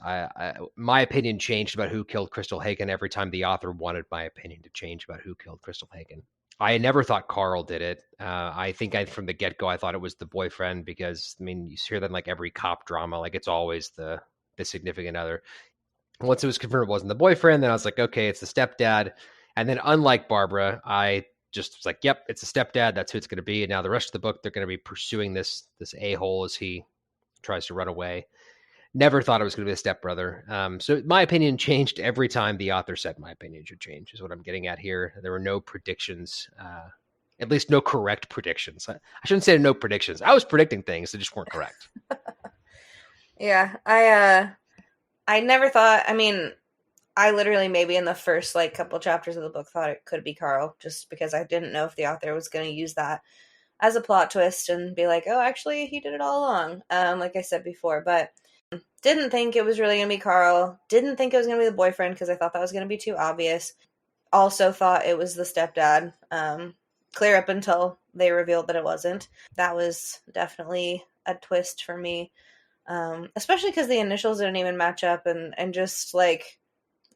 My opinion changed about who killed Crystal Hagen every time the author wanted my opinion to change about who killed Crystal Hagen. I never thought Carl did it. I think from the get-go, I thought it was the boyfriend because, I mean, you hear that in like every cop drama, like it's always the significant other. Once it was confirmed it wasn't the boyfriend, then I was like, okay, it's the stepdad. And then unlike Barbara, I just was like, yep, it's a stepdad. That's who it's going to be. And now the rest of the book, they're going to be pursuing this a-hole as he tries to run away. Never thought it was going to be a stepbrother. So my opinion changed every time the author said my opinion should change, is what I'm getting at here. There were no predictions, at least no correct predictions. I shouldn't say no predictions. I was predicting things that just weren't correct. yeah, I never thought, I mean, I literally maybe in the first like couple chapters of the book thought it could be Carl, just because I didn't know if the author was going to use that as a plot twist and be like, oh, actually he did it all along. Like I said before, but didn't think it was really going to be Carl. Didn't think it was going to be the boyfriend because I thought that was going to be too obvious. Also thought it was the stepdad. Clear up until they revealed that it wasn't. That was definitely a twist for me. Especially because the initials didn't even match up and just like,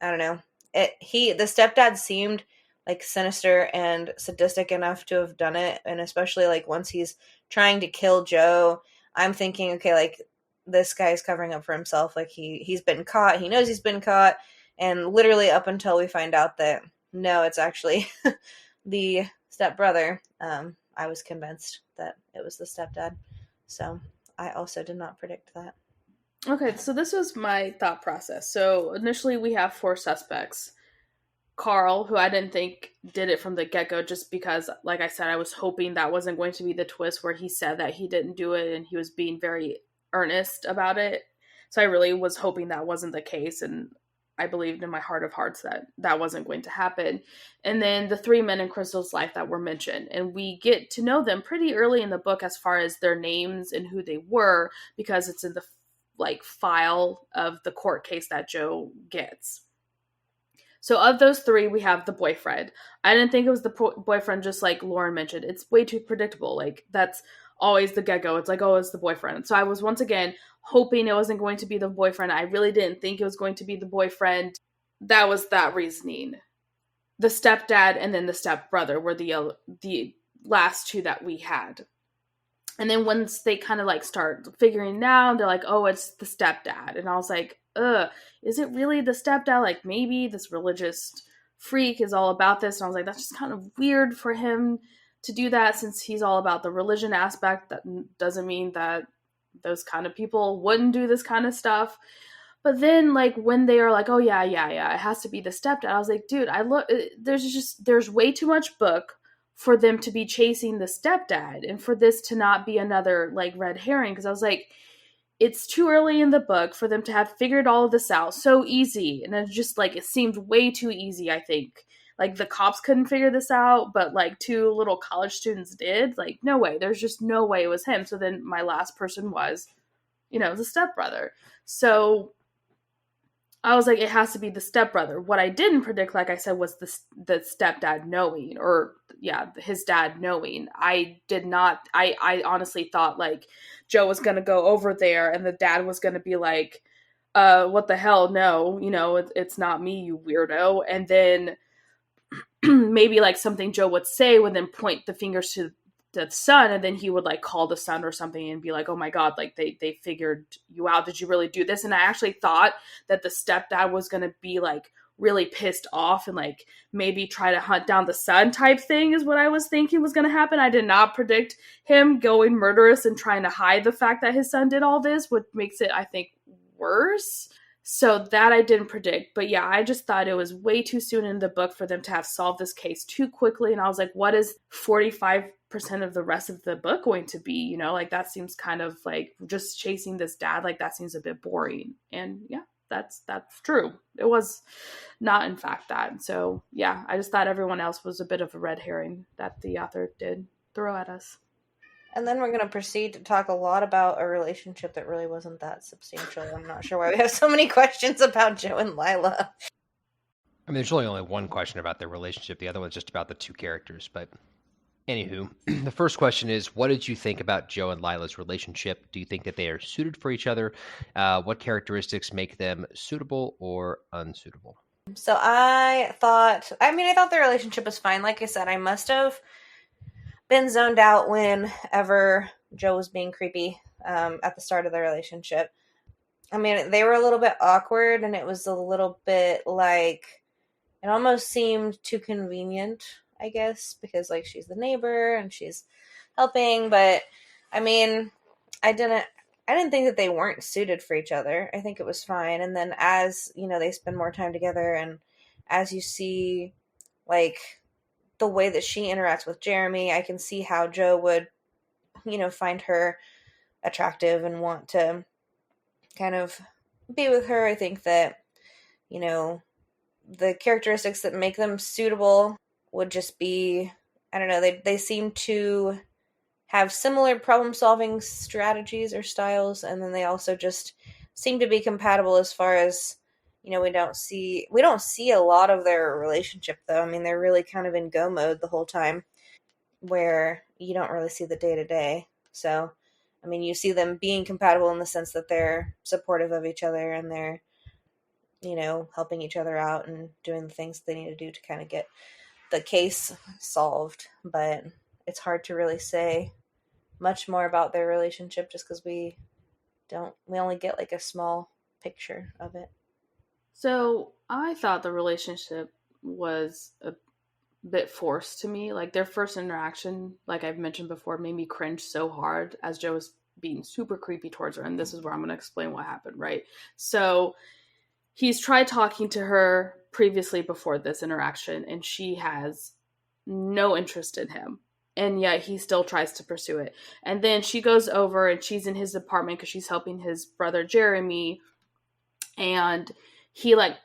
I don't know. The stepdad seemed like sinister and sadistic enough to have done it. And especially like once he's trying to kill Joe, I'm thinking, okay, like this guy's covering up for himself. Like he's been caught. He knows he's been caught. And literally up until we find out that no, it's actually the stepbrother, I was convinced that it was the stepdad. So I also did not predict that. Okay, so this was my thought process. So initially we have 4 suspects. Carl, who I didn't think did it from the get-go, just because, like I said, I was hoping that wasn't going to be the twist where he said that he didn't do it and he was being very earnest about it. So I really was hoping that wasn't the case, and I believed in my heart of hearts that that wasn't going to happen. And then the 3 men in Crystal's life that were mentioned, and we get to know them pretty early in the book as far as their names and who they were, because it's in the like file of the court case that Joe gets. So of those 3, we have the boyfriend. I didn't think it was the boyfriend, just like Lauren mentioned. It's way too predictable. Like, that's always the get-go. It's like, oh, it's the boyfriend. So I was once again hoping it wasn't going to be the boyfriend. I really didn't think it was going to be the boyfriend. That was that reasoning. The stepdad and then the stepbrother were the last 2 that we had. And then once they kind of like start figuring it out, they're like, oh, it's the stepdad. And I was like, is it really the stepdad? Like, maybe this religious freak is all about this. And I was like, that's just kind of weird for him to do that, since he's all about the religion aspect. That doesn't mean that those kind of people wouldn't do this kind of stuff. But then, like, when they are like, oh, yeah, it has to be the stepdad, I was like, dude, there's way too much book for them to be chasing the stepdad and for this to not be another, like, red herring. Because I was like, it's too early in the book for them to have figured all of this out so easy. And it seemed way too easy, I think. Like, the cops couldn't figure this out, but, like, 2 little college students did. Like, no way. There's just no way it was him. So then my last person was, the stepbrother. So I was like, it has to be the stepbrother. What I didn't predict, like I said, was the stepdad knowing, or his dad knowing. I did not, I honestly thought like Joe was going to go over there and the dad was going to be like, what the hell? No, it's not me, you weirdo. And then maybe like something Joe would say would then point the fingers to the son, and then he would like call the son or something and be like, oh my God, like they figured you out. Did you really do this? And I actually thought that the stepdad was going to be like really pissed off and like maybe try to hunt down the son type thing is what I was thinking was going to happen. I did not predict him going murderous and trying to hide the fact that his son did all this, which makes it, I think, worse. So that I didn't predict. But yeah, I just thought it was way too soon in the book for them to have solved this case too quickly. And I was like, what is 45% of the rest of the book going to be? You know, like that seems kind of like just chasing this dad. Like that seems a bit boring. And yeah, that's true. It was not in fact that. So yeah, I just thought everyone else was a bit of a red herring that the author did throw at us. And then we're going to proceed to talk a lot about a relationship that really wasn't that substantial. I'm not sure why we have so many questions about Joe and Lila. I mean, there's really only one question about their relationship. The other one's just about the two characters. But anywho, the first question is, what did you think about Joe and Lila's relationship? Do you think that they are suited for each other? What characteristics make them suitable or unsuitable? So I thought the relationship was fine. Like I said, I must have been zoned out whenever Joe was being creepy at the start of the relationship. I mean, they were a little bit awkward, and it was a little bit like, it almost seemed too convenient, I guess, because like she's the neighbor and she's helping. But I mean, I didn't think that they weren't suited for each other. I think it was fine. And then as, you know, they spend more time together, and as you see like the way that she interacts with Jeremy, I can see how Joe would, you know, find her attractive and want to kind of be with her. I think that, you know, the characteristics that make them suitable would just be, I don't know, they seem to have similar problem-solving strategies or styles, and then they also just seem to be compatible as far as, you know, we don't see a lot of their relationship, though. I mean, they're really kind of in go mode the whole time, where you don't really see the day-to-day. So, I mean, you see them being compatible in the sense that they're supportive of each other, and they're, you know, helping each other out and doing the things they need to do to kind of get the case solved. But it's hard to really say much more about their relationship just because we only get like a small picture of it. So I thought the relationship was a bit forced to me. Like their first interaction, like I've mentioned before, made me cringe so hard as Joe was being super creepy towards her. And this is where I'm going to explain what happened, right? So he's tried talking to her previously before this interaction, and she has no interest in him. And yet he still tries to pursue it. And then she goes over and she's in his apartment because she's helping his brother Jeremy. And he like,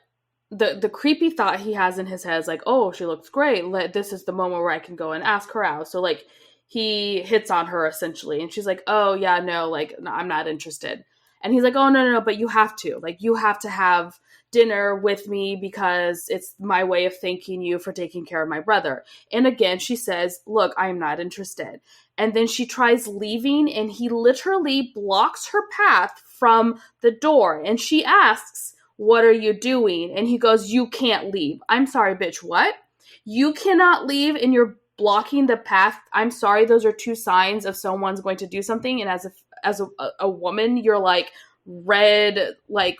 the creepy thought he has in his head is like, oh, she looks great. This is the moment where I can go and ask her out. So like he hits on her essentially. And she's like, oh yeah, no, like no, I'm not interested. And he's like, oh, no, but you have to. Like, you have to have dinner with me because it's my way of thanking you for taking care of my brother. And again, she says, look, I'm not interested. And then she tries leaving, and he literally blocks her path from the door. And she asks, what are you doing? And he goes, you can't leave. I'm sorry, bitch, what? You cannot leave and you're blocking the path? I'm sorry, those are two signs of someone's going to do something. And as a woman, you're like red, like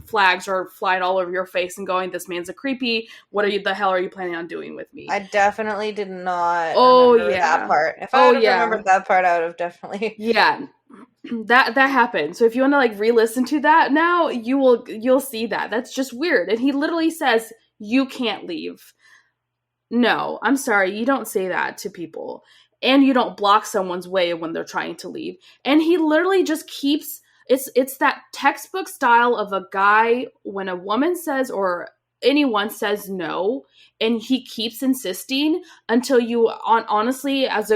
flags are flying all over your face and going, this man's a creepy. What the hell are you planning on doing with me? I definitely did not remember that part. If I would have remembered that part, I would have definitely. Yeah. That happened. So if you want to like re-listen to that now, you'll see that. That's just weird. And he literally says, you can't leave. No, I'm sorry. You don't say that to people. And you don't block someone's way when they're trying to leave. And he literally just keeps, it's that textbook style of a guy when a woman says or anyone says no, and he keeps insisting until you honestly, as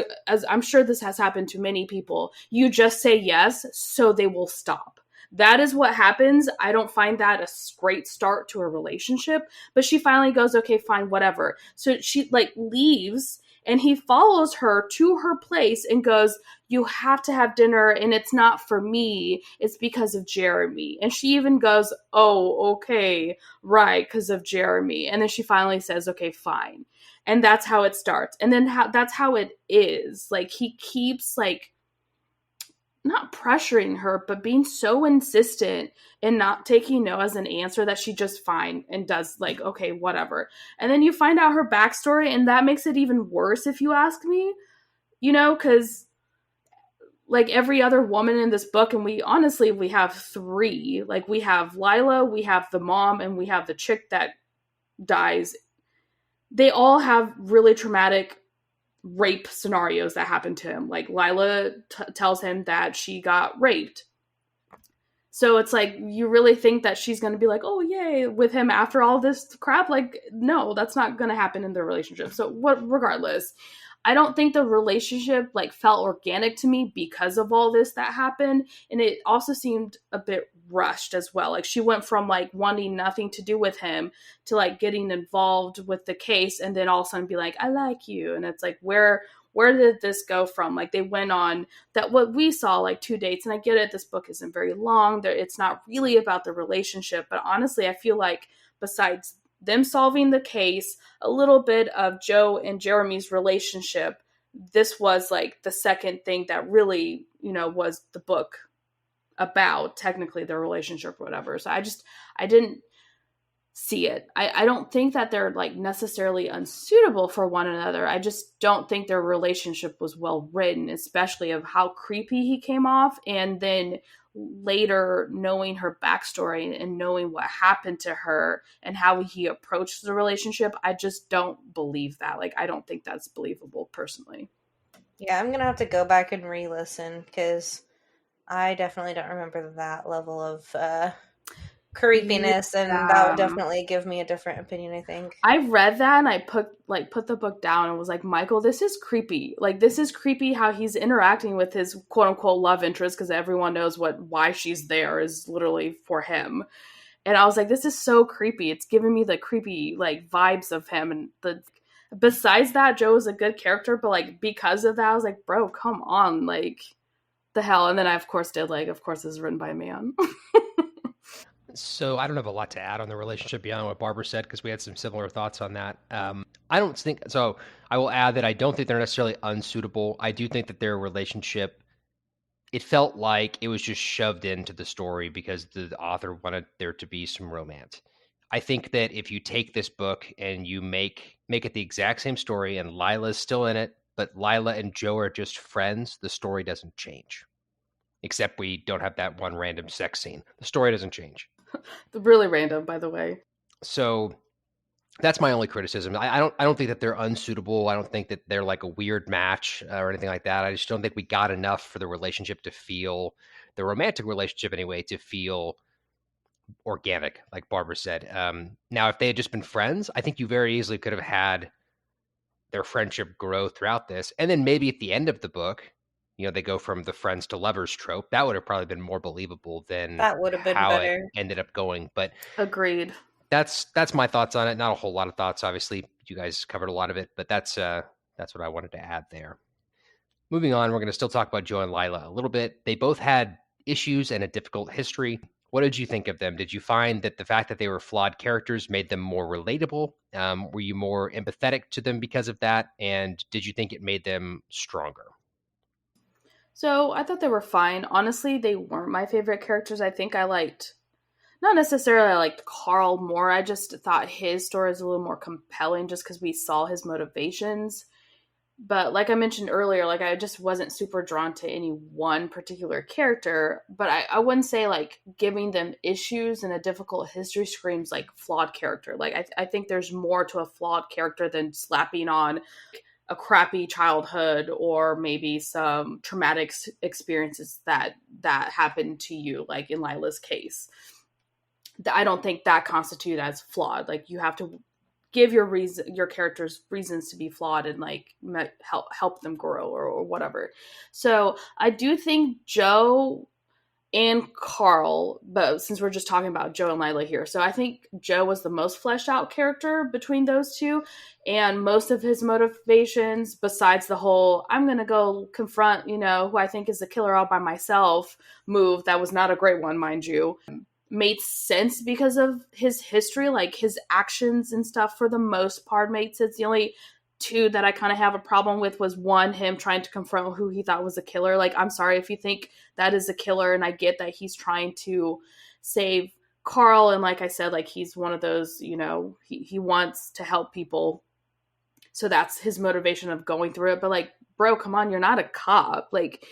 I'm sure this has happened to many people, you just say yes, so they will stop. That is what happens. I don't find that a great start to a relationship, but she finally goes, okay, fine, whatever. So she like leaves, And he follows her to her place and goes, you have to have dinner, and it's not for me, it's because of Jeremy. And she even goes, oh, okay, right, because of Jeremy. And then she finally says, okay, fine. And that's how it starts. And then that's how it is. Like, he keeps, like, not pressuring her, but being so insistent and not taking no as an answer that she just fine and does, like, okay, whatever. And then you find out her backstory, and that makes it even worse, if you ask me, you know, because like every other woman in this book, and we have three, like we have Lila, we have the mom, and we have the chick that dies. They all have really traumatic rape scenarios that happen to him. Like Lila tells him that she got raped. So it's like, you really think that she's going to be like, oh, yay, with him after all this crap? Like, no, that's not going to happen in their relationship. So regardless, I don't think the relationship like felt organic to me because of all this that happened. And it also seemed a bit rushed as well. Like, she went from like wanting nothing to do with him to like getting involved with the case, and then all of a sudden be like, I like you. And it's like, where did this go from? Like, they went on that, what we saw, like 2 dates. And I get it, this book isn't very long. It's not really about the relationship. But honestly, I feel like besides them solving the case, a little bit of Joe and Jeremy's relationship, this was like the second thing that really, you know, was the book about, technically, their relationship or whatever. So I didn't see it. I don't think that they're like necessarily unsuitable for one another. I just don't think their relationship was well written, especially of how creepy he came off. And then later, knowing her backstory and knowing what happened to her and how he approached the relationship, I just don't believe that. Like, I don't think that's believable personally. Yeah, I'm going to have to go back and re-listen because I definitely don't remember that level of creepiness, and that would definitely give me a different opinion, I think. I read that and I put the book down and was like, Michael, this is creepy. Like, this is creepy how he's interacting with his quote unquote love interest, because everyone knows why she's there is literally for him. And I was like, this is so creepy. It's giving me the creepy like vibes of him. And besides that, Joe is a good character, but like because of that, I was like, bro, come on, like the hell. And then I of course this is written by a man. So I don't have a lot to add on the relationship beyond what Barbara said, because we had some similar thoughts on that. I don't think so. I will add that I don't think they're necessarily unsuitable. I do think that their relationship, it felt like it was just shoved into the story because the author wanted there to be some romance. I think that if you take this book and you make it the exact same story and Lila's still in it, but Lila and Joe are just friends, the story doesn't change. Except we don't have that one random sex scene. The story doesn't change. Really random, by the way. So that's my only criticism. I don't think that they're unsuitable. I don't think that they're like a weird match or anything like that. I just don't think we got enough for the relationship to feel, the romantic relationship anyway, to feel organic, like Barbara said. Now, if they had just been friends, I think you very easily could have had their friendship grow throughout this. And then maybe at the end of the book, you know, they go from the friends to lovers trope. That would have probably been more believable than that would have been how better. It ended up going. But agreed. That's my thoughts on it. Not a whole lot of thoughts, obviously. You guys covered a lot of it, but that's what I wanted to add there. Moving on, we're going to still talk about Joe and Lila a little bit. They both had issues and a difficult history. What did you think of them? Did you find that the fact that they were flawed characters made them more relatable? Were you more empathetic to them because of that? And did you think it made them stronger? So I thought they were fine. Honestly, they weren't my favorite characters. I think I liked, not necessarily I liked Carl more. I just thought his story was a little more compelling just because we saw his motivations. But like I mentioned earlier, like I just wasn't super drawn to any one particular character. But I wouldn't say like giving them issues and a difficult history screams like flawed character. Like I think there's more to a flawed character than slapping on a crappy childhood or maybe some traumatic experiences that happened to you, like in Lila's case. I don't think that constitute as flawed. Like you have to give your characters reasons to be flawed and like help them grow or whatever. So I do think Joe and Carl, but since we're just talking about Joe and Lila here. So I think Joe was the most fleshed out character between those two, and most of his motivations, besides the whole I'm gonna go confront, who I think is the killer all by myself move, that was not a great one, mind you, made sense because of his history. Like his actions and stuff for the most part made sense. The only two that I kind of have a problem with was one, him trying to confront who he thought was a killer. Like, I'm sorry if you think that is a killer, and I get that he's trying to save Carl, and like I said, like he's one of those, he wants to help people, so that's his motivation of going through it. But like, bro, come on, you're not a cop. Like,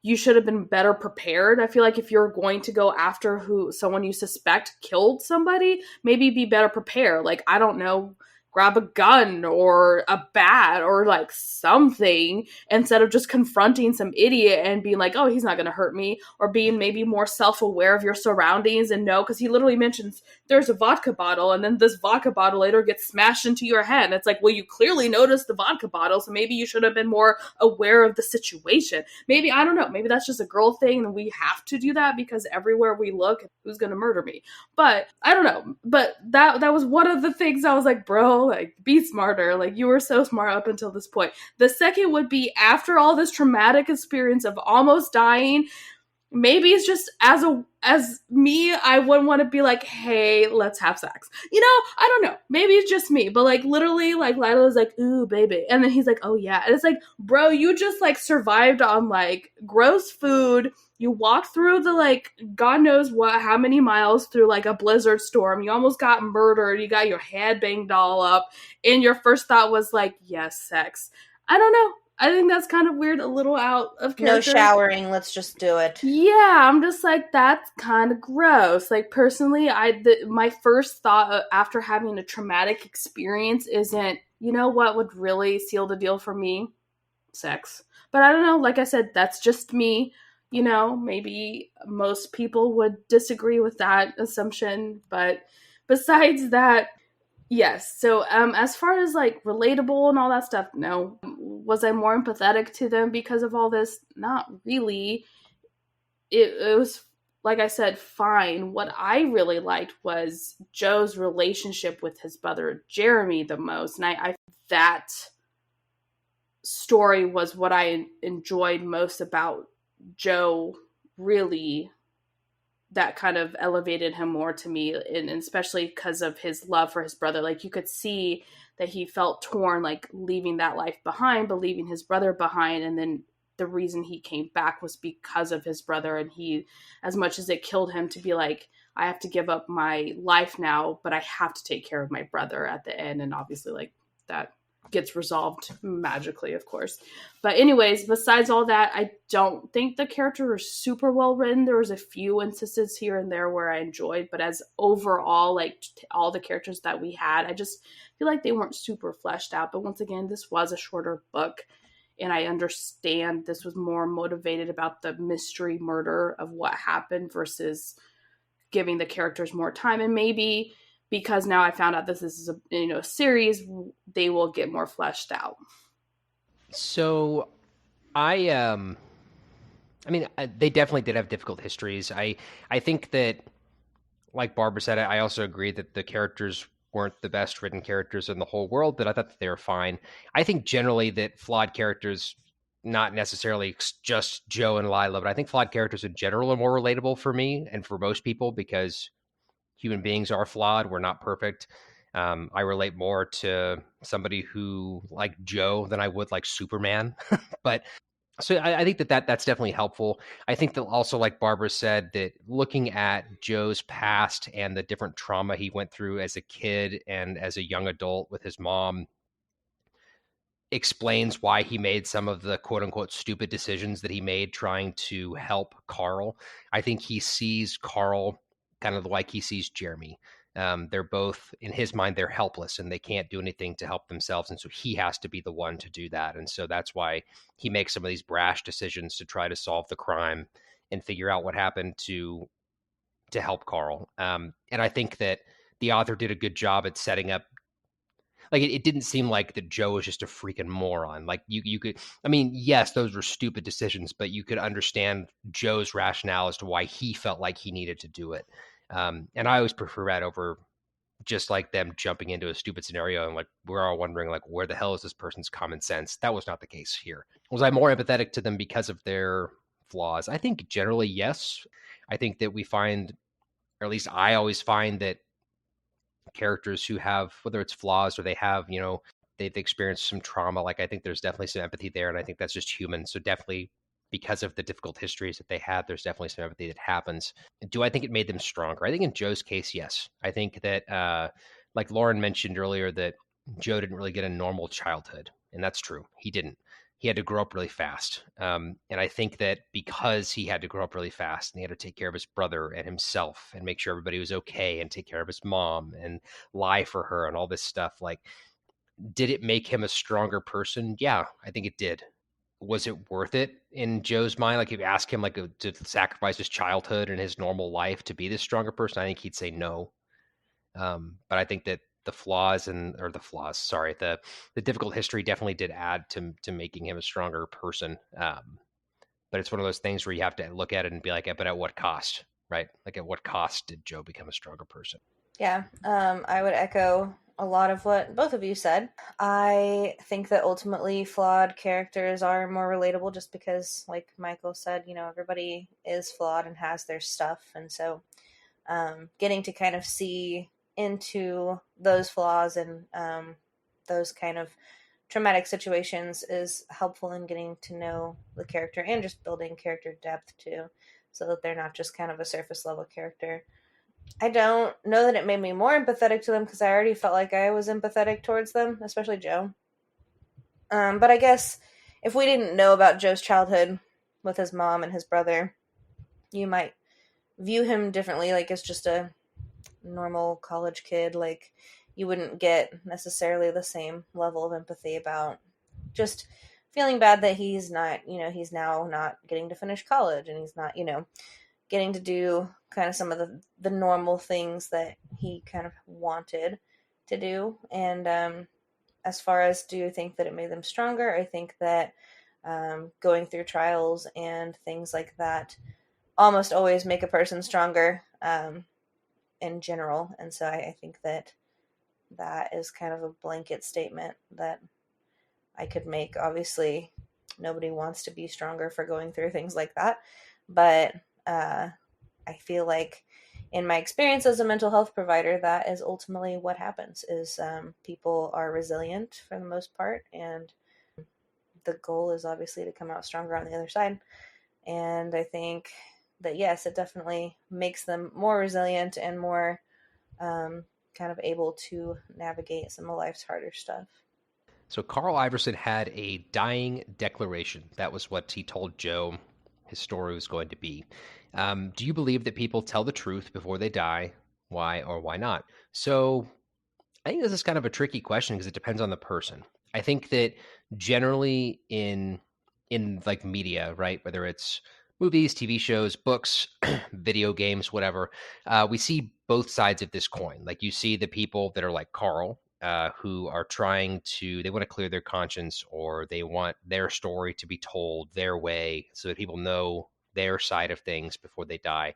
you should have been better prepared. I feel like if you're going to go after someone you suspect killed somebody, maybe be better prepared. Like, I don't know, grab a gun or a bat or like something, instead of just confronting some idiot and being like, oh, he's not going to hurt me, or being maybe more self-aware of your surroundings. And no, because he literally mentions there's a vodka bottle, and then this vodka bottle later gets smashed into your head. And it's like, well, you clearly noticed the vodka bottle, so maybe you should have been more aware of the situation. Maybe, I don't know, maybe that's just a girl thing and we have to do that because everywhere we look, who's going to murder me? But I don't know. But that was one of the things I was like, bro, like, be smarter. Like, you were so smart up until this point. The second would be, after all this traumatic experience of almost dying, maybe it's just as me, I wouldn't want to be like, hey, let's have sex. I don't know. Maybe it's just me. But like, literally, like, Lila's like, ooh, baby. And then he's like, oh yeah. And it's like, bro, you just like survived on like gross food. You walked through the like, God knows how many miles through like a blizzard storm. You almost got murdered. You got your head banged all up. And your first thought was like, yes, sex. I don't know. I think that's kind of weird, a little out of character. No showering, let's just do it. Yeah, I'm just like, that's kind of gross. Like, personally, my first thought after having a traumatic experience isn't, what would really seal the deal for me? Sex. But I don't know, like I said, that's just me. Maybe most people would disagree with that assumption. But besides that, yes. So as far as like relatable and all that stuff, no. Was I more empathetic to them because of all this? Not really. It was, like I said, fine. What I really liked was Joe's relationship with his brother Jeremy the most. And I that story was what I enjoyed most about Joe, really, that kind of elevated him more to me, and especially because of his love for his brother. Like, you could see that he felt torn, like leaving that life behind, but leaving his brother behind. And then the reason he came back was because of his brother. And he, as much as it killed him to be like, I have to give up my life now, but I have to take care of my brother at the end. And obviously, like, that gets resolved magically, of course. But anyways, besides all that, I don't think the characters are super well written. There was a few instances here and there where I enjoyed, but as overall, like, all the characters that we had, I just feel like they weren't super fleshed out. But once again, this was a shorter book, and I understand this was more motivated about the mystery murder of what happened versus giving the characters more time. And maybe because now I found out this is a series, they will get more fleshed out. So I mean, they definitely did have difficult histories. I think that, like Barbara said, I also agree that the characters weren't the best written characters in the whole world, but I thought that they were fine. I think generally that flawed characters, not necessarily just Joe and Lila, but I think flawed characters in general are more relatable for me and for most people, because human beings are flawed. We're not perfect. I relate more to somebody who like Joe than I would like Superman. But so I think that's definitely helpful. I think that also, like Barbara said, that looking at Joe's past and the different trauma he went through as a kid and as a young adult with his mom explains why he made some of the quote unquote stupid decisions that he made trying to help Carl. I think he sees Carl kind of like he sees Jeremy. They're both, in his mind, they're helpless and they can't do anything to help themselves. And so he has to be the one to do that. And so that's why he makes some of these brash decisions to try to solve the crime and figure out what happened to help Carl. And I think that the author did a good job at setting up Like it didn't seem like that Joe was just a freaking moron. Like you could, I mean, yes, those were stupid decisions, but you could understand Joe's rationale as to why he felt like he needed to do it. And I always prefer that over just like them jumping into a stupid scenario and like we're all wondering like where the hell is this person's common sense? That was not the case here. Was I more empathetic to them because of their flaws? I think generally yes. I think that we find, or at least I always find that characters who have, whether it's flaws or they have, they've experienced some trauma, like I think there's definitely some empathy there, and I think that's just human. So definitely because of the difficult histories that they had, there's definitely some empathy that happens. Do I think it made them stronger? I think in Joe's case, yes. I think that like Lauren mentioned earlier, that Joe didn't really get a normal childhood, and that's true. He didn't. He had to grow up really fast. And I think that because he had to grow up really fast and he had to take care of his brother and himself and make sure everybody was okay and take care of his mom and lie for her and all this stuff, like, did it make him a stronger person? Yeah, I think it did. Was it worth it in Joe's mind? Like, if you ask him, like, to sacrifice his childhood and his normal life to be this stronger person, I think he'd say no. But I think that the sorry, the difficult history definitely did add to making him a stronger person. But it's one of those things where you have to look at it and be like, but at what cost, right? Like, at what cost did Joe become a stronger person? Yeah, I would echo a lot of what both of you said. I think that ultimately flawed characters are more relatable just because, like Michael said, everybody is flawed and has their stuff. And so getting to kind of see into those flaws and those kind of traumatic situations is helpful in getting to know the character and just building character depth too, so that they're not just kind of a surface level character. I don't know that it made me more empathetic to them because I already felt like I was empathetic towards them, especially Joe. But I guess if we didn't know about Joe's childhood with his mom and his brother, you might view him differently, like as just a normal college kid. Like, you wouldn't get necessarily the same level of empathy about just feeling bad that he's not, he's now not getting to finish college and he's not, getting to do kind of some of the normal things that he kind of wanted to do. And as far as do you think that it made them stronger, I think that going through trials and things like that almost always make a person stronger in general. And so I think that is kind of a blanket statement that I could make. Obviously, nobody wants to be stronger for going through things like that. But I feel like in my experience as a mental health provider, that is ultimately what happens is people are resilient for the most part. And the goal is obviously to come out stronger on the other side. And I think that, yes, it definitely makes them more resilient and more kind of able to navigate some of life's harder stuff. So Carl Iverson had a dying declaration. That was what he told Joe his story was going to be. Do you believe that people tell the truth before they die? Why or why not? So I think this is kind of a tricky question because it depends on the person. I think that generally in like media, right, whether it's movies, TV shows, books, video games, whatever, we see both sides of this coin. Like, you see the people that are like Carl, who are they want to clear their conscience, or they want their story to be told their way so that people know their side of things before they die.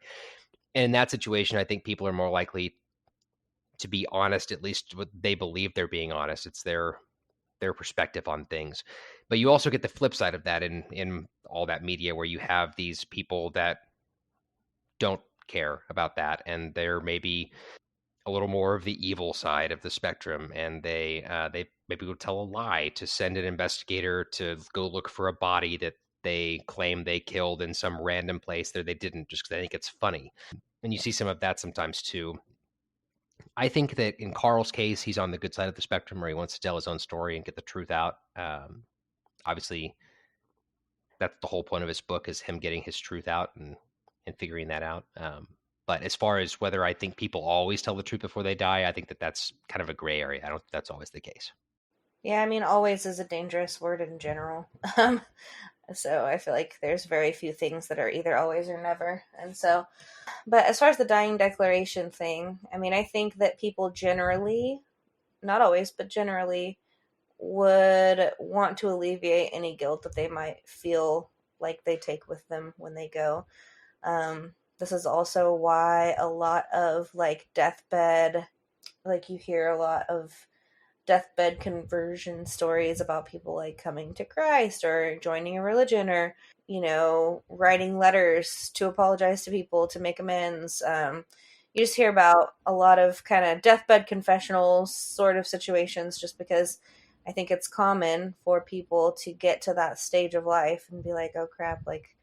And in that situation, I think people are more likely to be honest, at least what they believe they're being honest. It's their perspective on things. But you also get the flip side of that in all that media, where you have these people that don't care about that, and they're maybe a little more of the evil side of the spectrum, and they maybe will tell a lie to send an investigator to go look for a body that they claim they killed in some random place that they didn't, just because they think it's funny. And you see some of that sometimes too. I think that in Carl's case, he's on the good side of the spectrum, where he wants to tell his own story and get the truth out. Obviously, that's the whole point of his book, is him getting his truth out and figuring that out. But as far as whether I think people always tell the truth before they die, I think that that's kind of a gray area. I don't think that's always the case. Yeah, I mean, always is a dangerous word in general. So I feel like there's very few things that are either always or never. And so, but as far as the dying declaration thing, I mean, I think that people generally not always, but generally would want to alleviate any guilt that they might feel like they take with them when they go. This is also why a lot of like deathbed, like you hear a lot of deathbed conversion stories about people like coming to Christ or joining a religion or, you know, writing letters to apologize to people to make amends. You just hear about a lot of kind of deathbed confessionals sort of situations just because I think it's common for people to get to that stage of life and be like, oh crap, like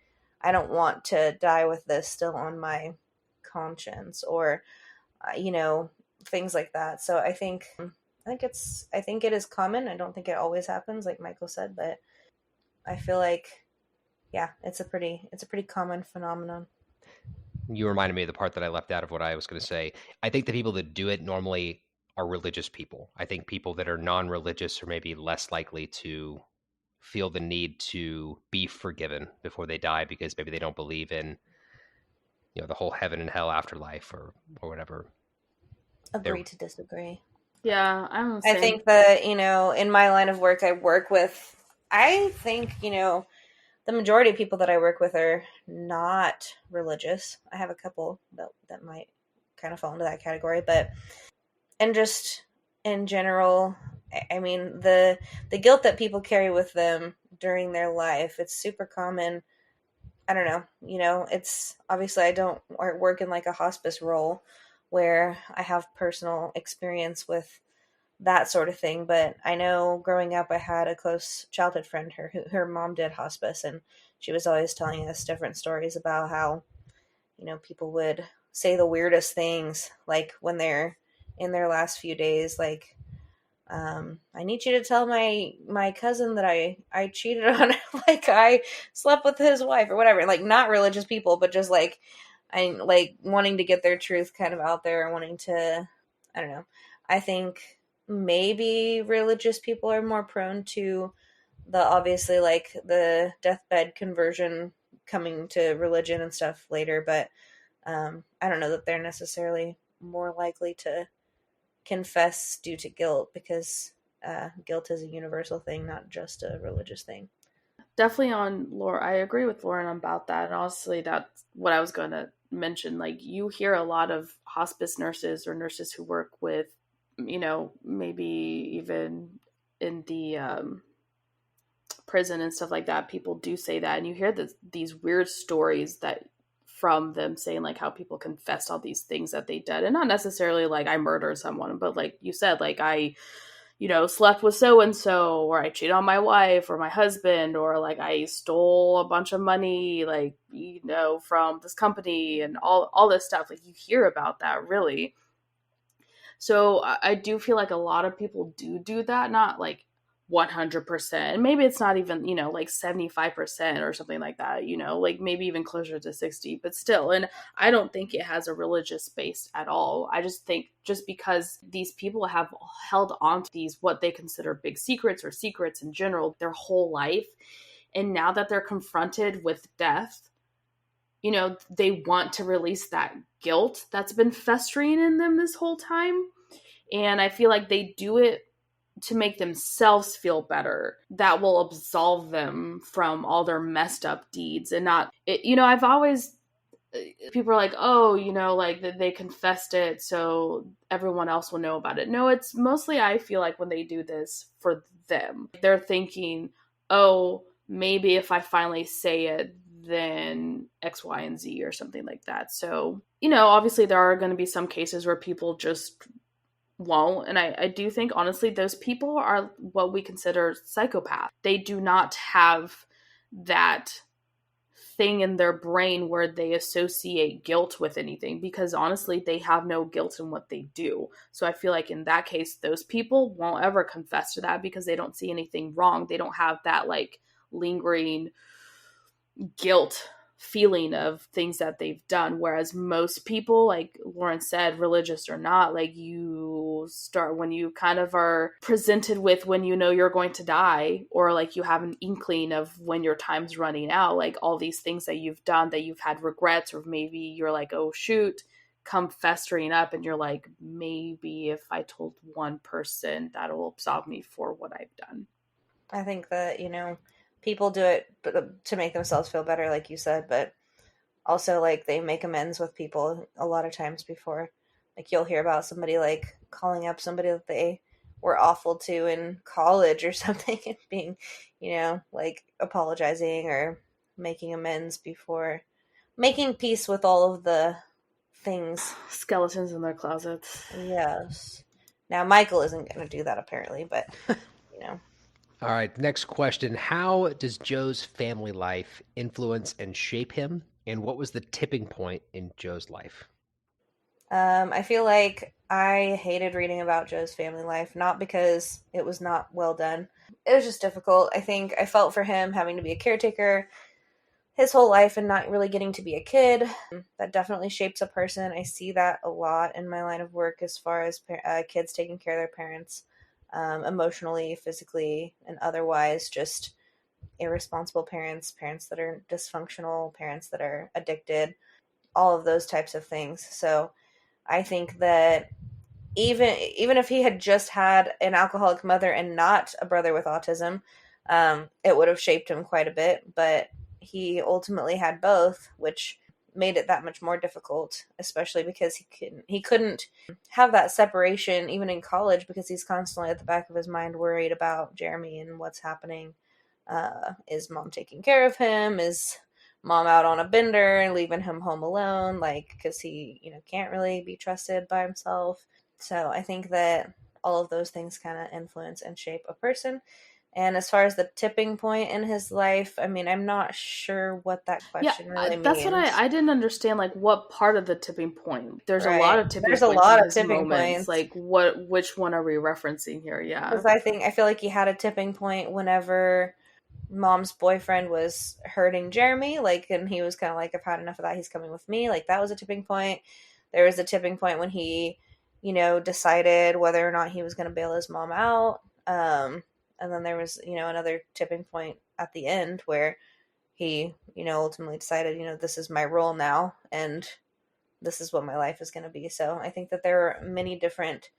I don't want to die with this still on my conscience or, you know, things like that. So I think it is common. I don't think it always happens, like Michael said, but I feel like, yeah, it's a pretty common phenomenon. You reminded me of the part that I left out of what I was going to say. I think the people that do it normally are religious people. I think people that are non-religious are maybe less likely to feel the need to be forgiven before they die because maybe they don't believe in, you know, the whole heaven and hell afterlife or whatever. Agree to disagree. Yeah, I think that, you know, in my line of work, I think, you know, the majority of people that I work with are not religious. I have a couple that might kind of fall into that category, but, and just in general, I mean, the guilt that people carry with them during their life, it's super common. I don't know, you know, it's obviously I don't work in like a hospice role where I have personal experience with that sort of thing. But I know growing up, I had a close childhood friend, her mom did hospice, and she was always telling us different stories about how, you know, people would say the weirdest things, like when they're in their last few days, like, I need you to tell my cousin that I cheated on her, like I slept with his wife or whatever. Like not religious people, but just like I like wanting to get their truth kind of out there, wanting to, I don't know. I think maybe religious people are more prone to the obviously like the deathbed conversion coming to religion and stuff later, but I don't know that they're necessarily more likely to confess due to guilt because guilt is a universal thing, not just a religious thing. Definitely on Laura. I agree with Lauren about that. And honestly, that's what I was going to mention. Like you hear a lot of hospice nurses or nurses who work with, you know, maybe even in the prison and stuff like that. People do say that. And you hear these weird stories that from them saying like how people confessed all these things that they did. And not necessarily like I murdered someone, but like you said, like I, you know, slept with so-and-so, or I cheated on my wife or my husband, or like I stole a bunch of money, like, you know, from this company and all this stuff. Like you hear about that really. So I do feel like a lot of people do that, not like 100%. Maybe it's not even, you know, like 75% or something like that, you know, like maybe even closer to 60, but still. And I don't think it has a religious base at all. I just think just because these people have held on to these, what they consider big secrets or secrets in general, their whole life. And now that they're confronted with death, you know, they want to release that guilt that's been festering in them this whole time. And I feel like they do it to make themselves feel better. That will absolve them from all their messed up deeds and not, you know, I've always, people are like, oh, you know, like they confessed it so everyone else will know about it. No, it's mostly, I feel like when they do this for them, they're thinking, oh, maybe if I finally say it, then X, Y, and Z or something like that. So, you know, obviously there are going to be some cases where people just won't. And I do think, honestly, those people are what we consider psychopaths. They do not have that thing in their brain where they associate guilt with anything, because honestly, they have no guilt in what they do. So I feel like in that case, those people won't ever confess to that because they don't see anything wrong. They don't have that like lingering guilt feeling of things that they've done. Whereas most people, like Lauren said, religious or not, like you start when you kind of are presented with when you know you're going to die, or like you have an inkling of when your time's running out, like all these things that you've done that you've had regrets, or maybe you're like, oh shoot, come festering up, and you're like, maybe if I told one person, that'll absolve me for what I've done. I think that, people do it to make themselves feel better, like you said, but also, like, they make amends with people a lot of times before. Like, you'll hear about somebody, like, calling up somebody that they were awful to in college or something and being, like, apologizing or making amends before making peace with all of the things. Skeletons in their closets. Yes. Now, Michael isn't going to do that, apparently, but, All right, next question. How does Joe's family life influence and shape him? And what was the tipping point in Joe's life? I feel like I hated reading about Joe's family life, not because it was not well done. It was just difficult. I think I felt for him having to be a caretaker his whole life and not really getting to be a kid. That definitely shapes a person. I see that a lot in my line of work as far as kids taking care of their parents, emotionally, physically, and otherwise. Just irresponsible parents, parents that are dysfunctional, parents that are addicted, all of those types of things. So I think that even if he had just had an alcoholic mother and not a brother with autism, it would have shaped him quite a bit. But he ultimately had both, which made it that much more difficult, especially because he couldn't have that separation even in college, because he's constantly at the back of his mind worried about Jeremy and what's happening. Is mom taking care of him? Is mom out on a bender and leaving him home alone? Like, because he, can't really be trusted by himself. So I think that all of those things kind of influence and shape a person. And as far as the tipping point in his life, I mean, I'm not sure what that question really means. That's what I didn't understand, like, what part of the tipping point. There's Right. a lot of tipping There's points. A lot in of tipping points. Like, which one are we referencing here? Yeah. Because I feel like he had a tipping point whenever mom's boyfriend was hurting Jeremy, like, and he was kind of like, I've had enough of that, he's coming with me. Like, that was a tipping point. There was a tipping point when he, decided whether or not he was going to bail his mom out. And then there was, another tipping point at the end where he, ultimately decided, this is my role now, and this is what my life is going to be. So I think that there are many different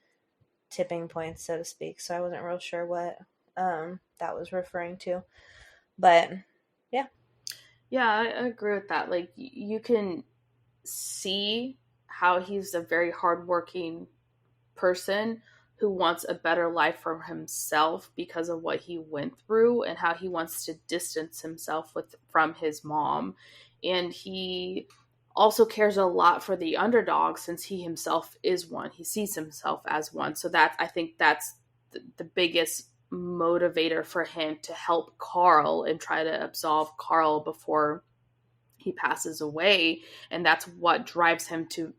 tipping points, so to speak. So I wasn't real sure what that was referring to. But, yeah. Yeah, I agree with that. Like, you can see how he's a very hardworking person who wants a better life for himself because of what he went through, and how he wants to distance himself from his mom. And he also cares a lot for the underdog, since he himself is one. He sees himself as one. So I think that's the biggest motivator for him to help Carl and try to absolve Carl before he passes away. And that's what drives him to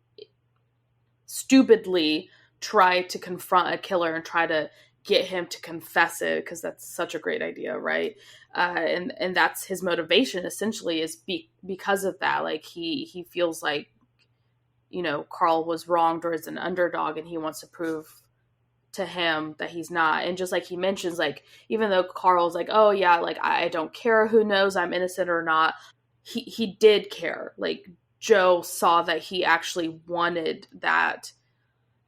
stupidly try to confront a killer and try to get him to confess it, because that's such a great idea, right? And that's his motivation, essentially, is because of that. Like, he feels like, Carl was wronged or is an underdog, and he wants to prove to him that he's not. And just like he mentions, like, even though Carl's like, oh yeah, like, I don't care who knows I'm innocent or not, he did care. Like, Joe saw that he actually wanted that.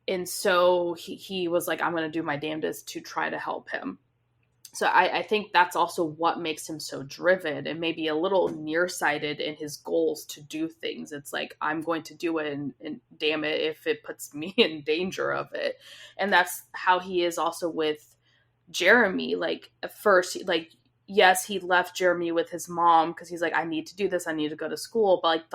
And so he was like, I'm going to do my damnedest to try to help him. So I think that's also what makes him so driven, and maybe a little nearsighted in his goals to do things. It's like, I'm going to do it, and damn it if it puts me in danger of it. And that's how he is also with Jeremy. Like, at first, like, yes, he left Jeremy with his mom because he's like, I need to do this, I need to go to school. But like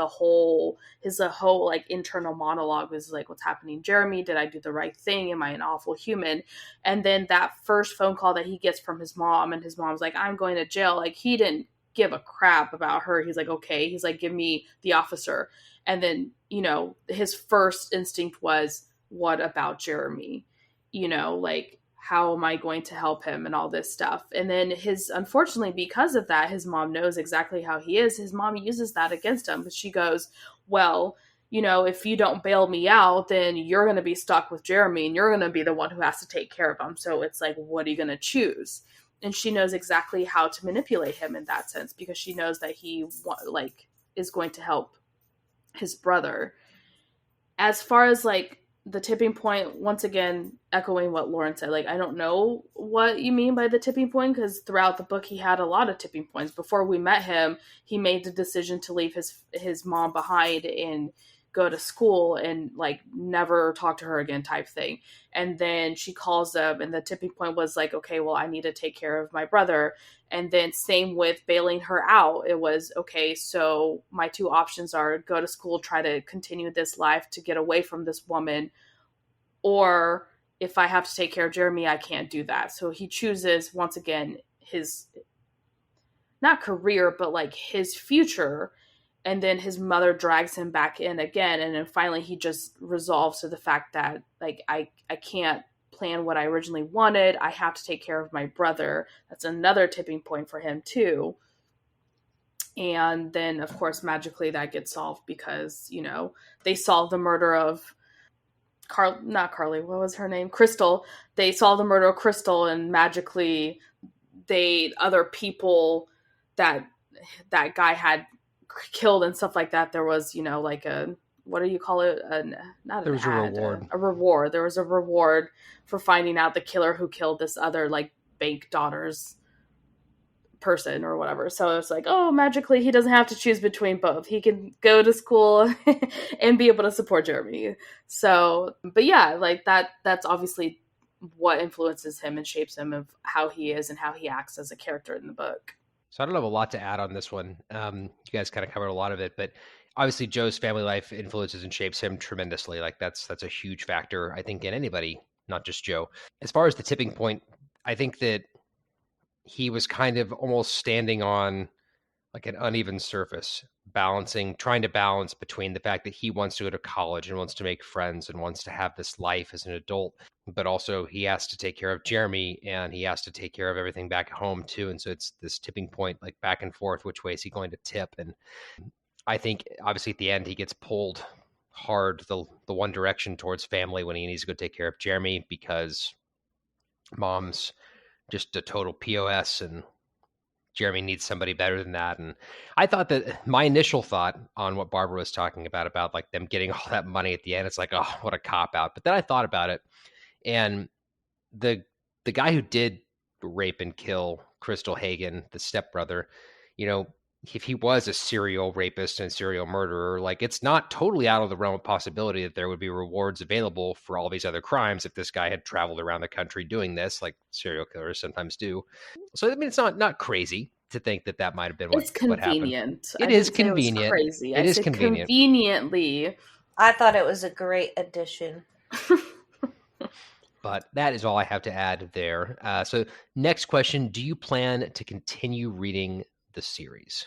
his whole like internal monologue was like, what's happening, Jeremy? Did I do the right thing? Am I an awful human? And then that first phone call that he gets from his mom, and his mom's like, I'm going to jail. Like, he didn't give a crap about her. He's like, okay. He's like, give me the officer. And then, his first instinct was, what about Jeremy? Like, how am I going to help him and all this stuff? And then unfortunately, because of that, his mom knows exactly how he is. His mom uses that against him, because she goes, well, if you don't bail me out, then you're going to be stuck with Jeremy, and you're going to be the one who has to take care of him. So it's like, what are you going to choose? And she knows exactly how to manipulate him in that sense, because she knows that he is going to help his brother. as far as like the tipping point, once again, echoing what Lauren said, like, I don't know what you mean by the tipping point, because throughout the book, he had a lot of tipping points. Before we met him, he made the decision to leave his mom behind and go to school and like never talk to her again type thing. And then she calls them, and the tipping point was like, okay, well, I need to take care of my brother. And then same with bailing her out. It was, okay, so my two options are go to school, try to continue this life to get away from this woman, or if I have to take care of Jeremy, I can't do that. So he chooses, once again, his, not career, but like his future. And then his mother drags him back in again. And then finally he just resolves to the fact that like, I can't plan what I originally wanted. I have to take care of my brother. That's another tipping point for him too. And then of course, magically that gets solved because, you know, they solve the murder of not Carly, what was her name? Crystal. They solve the murder of Crystal, and magically other people that guy had killed and stuff like that. There was, you know, like a, what do you call it? Not there an was ad, a reward. A reward. There was a reward for finding out the killer who killed this other like bank daughter's person or whatever. So it's like, oh, magically he doesn't have to choose between both. He can go to school and be able to support Jeremy. So, but yeah, like that's obviously what influences him and shapes him of how he is and how he acts as a character in the book. So I don't have a lot to add on this one. You guys kind of covered a lot of it, but obviously Joe's family life influences and shapes him tremendously. Like that's a huge factor, I think, in anybody, not just Joe. As far as the tipping point, I think that he was kind of almost standing on like an uneven surface, trying to balance between the fact that he wants to go to college and wants to make friends and wants to have this life as an adult, but also he has to take care of Jeremy and he has to take care of everything back at home too. And so it's this tipping point, like back and forth, which way is he going to tip? And I think obviously at the end he gets pulled hard the one direction towards family when he needs to go take care of Jeremy because mom's just a total POS and Jeremy needs somebody better than that. And I thought that my initial thought on what Barbara was talking about like them getting all that money at the end, it's like, oh, what a cop out. But then I thought about it, and the guy who did rape and kill Crystal Hagen, the stepbrother, you know, if he was a serial rapist and serial murderer, like it's not totally out of the realm of possibility that there would be rewards available for all these other crimes if this guy had traveled around the country doing this, like serial killers sometimes do. So I mean, it's not crazy to think that might have been it's convenient. It is convenient. Crazy. It is convenient. Conveniently. I thought it was a great addition. But that is all I have to add there. So next question, do you plan to continue reading the series?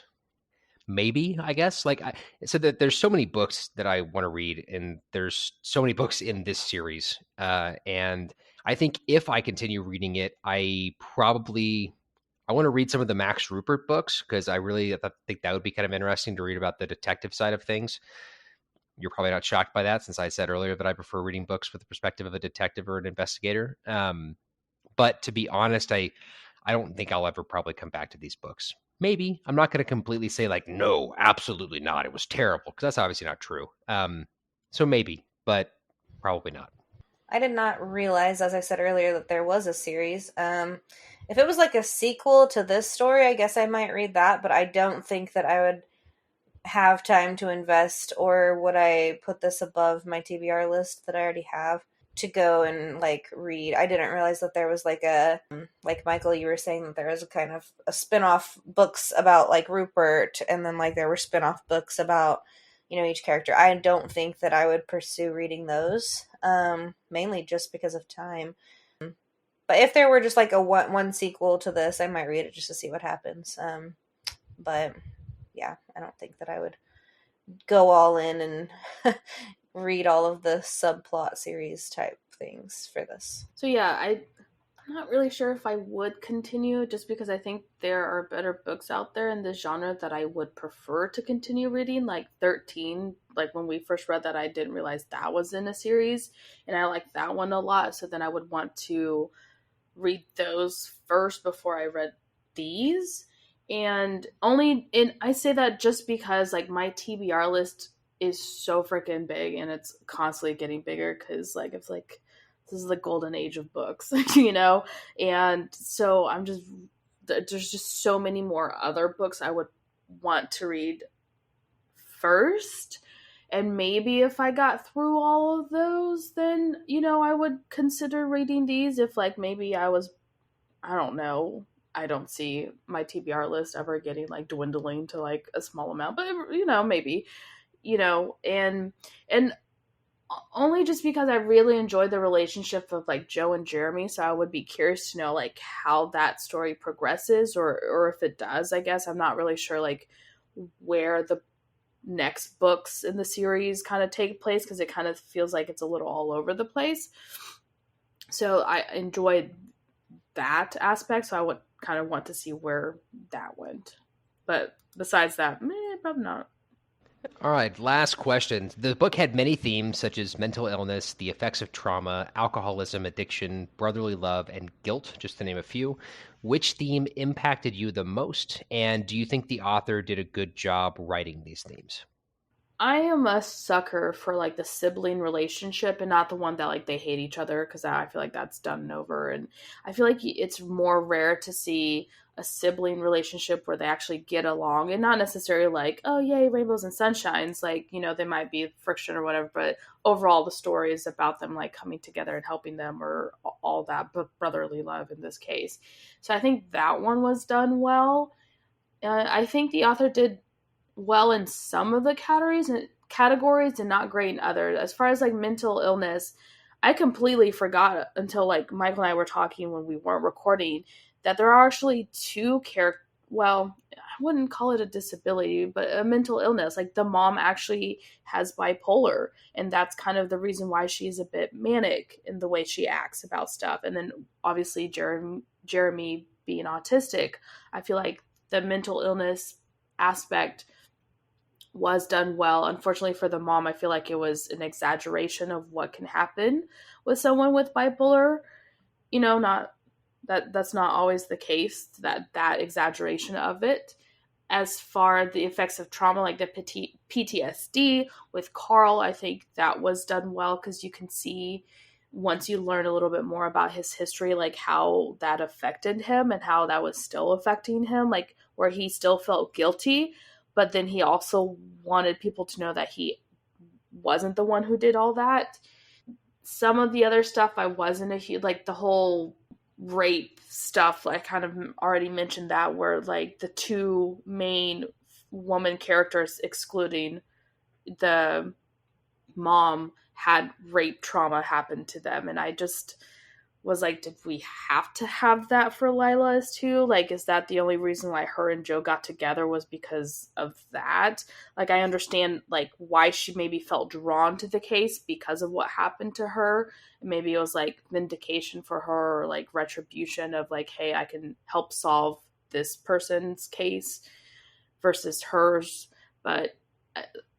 Maybe, I guess. Like, so that there's so many books that I want to read, and there's so many books in this series. And I think if I continue reading it, I want to read some of the Max Rupert books because I think that would be kind of interesting to read about the detective side of things. You're probably not shocked by that since I said earlier that I prefer reading books with the perspective of a detective or an investigator. But to be honest, I don't think I'll ever probably come back to these books. Maybe. I'm not going to completely say like, no, absolutely not. It was terrible, because that's obviously not true. So maybe, but probably not. I did not realize, as I said earlier, that there was a series. If it was like a sequel to this story, I guess I might read that, but I don't think that I would have time to invest, or would I put this above my TBR list that I already have to go and like read. I didn't realize that there was like Michael, you were saying that there was a kind of a spin-off books about like Rupert, and then like there were spin-off books about, you know, each character. I don't think that I would pursue reading those, mainly just because of time. But if there were just like a one sequel to this, I might read it just to see what happens. But yeah, I don't think that I would go all in and read all of the subplot series type things for this. So yeah, I'm not really sure if I would continue, just because I think there are better books out there in this genre that I would prefer to continue reading, like 13. Like when we first read that, I didn't realize that was in a series, and I like that one a lot. So then I would want to read those first before I read these. And I say that just because like my TBR list is so freaking big, and it's constantly getting bigger because like it's like this is the golden age of books, you know. And so there's just so many more other books I would want to read first. And maybe if I got through all of those, then, you know, I would consider reading these. If like maybe I don't know, I don't see my TBR list ever getting like dwindling to like a small amount, but you know, maybe, you know, and only just because I really enjoyed the relationship of like Joe and Jeremy, so I would be curious to know like how that story progresses, or if it does. I guess I'm not really sure like where the next books in the series kind of take place, because it kind of feels like it's a little all over the place. So I enjoyed that aspect, so I would kind of want to see where that went. But besides that, probably not. All right, last question. The book had many themes such as mental illness, the effects of trauma, alcoholism, addiction, brotherly love, and guilt, just to name a few. Which theme impacted you the most, and do you think the author did a good job writing these themes? I am a sucker for like the sibling relationship, and not the one that like they hate each other, because I feel like that's done and over. And I feel like it's more rare to see a sibling relationship where they actually get along, and not necessarily like, oh yay, rainbows and sunshines, like, you know, they might be friction or whatever, but overall the story is about them like coming together and helping them, or all that, but brotherly love in this case. So I think that one was done well. I think the author did well in some of the categories and not great in others. As far as like mental illness, I completely forgot until like Michael and I were talking when we weren't recording that there are actually two well, I wouldn't call it a disability, but a mental illness. Like the mom actually has bipolar, and that's kind of the reason why she's a bit manic in the way she acts about stuff. And then obviously Jeremy being autistic, I feel like the mental illness aspect was done well. Unfortunately for the mom, I feel like it was an exaggeration of what can happen with someone with bipolar. You know, not that's not always the case, that exaggeration of it. As far as the effects of trauma, like the PTSD with Carl, I think that was done well, because you can see once you learn a little bit more about his history, like how that affected him and how that was still affecting him, like where he still felt guilty, but then he also wanted people to know that he wasn't the one who did all that. Some of the other stuff I wasn't a huge, like the whole rape stuff, I kind of already mentioned that, where like the two main woman characters, excluding the mom, had rape trauma happen to them, and I just was like, did we have to have that for Lila's too? Like, is that the only reason why her and Joe got together, was because of that? Like, I understand like why she maybe felt drawn to the case because of what happened to her. Maybe it was like vindication for her, or like retribution of like, hey, I can help solve this person's case versus hers. But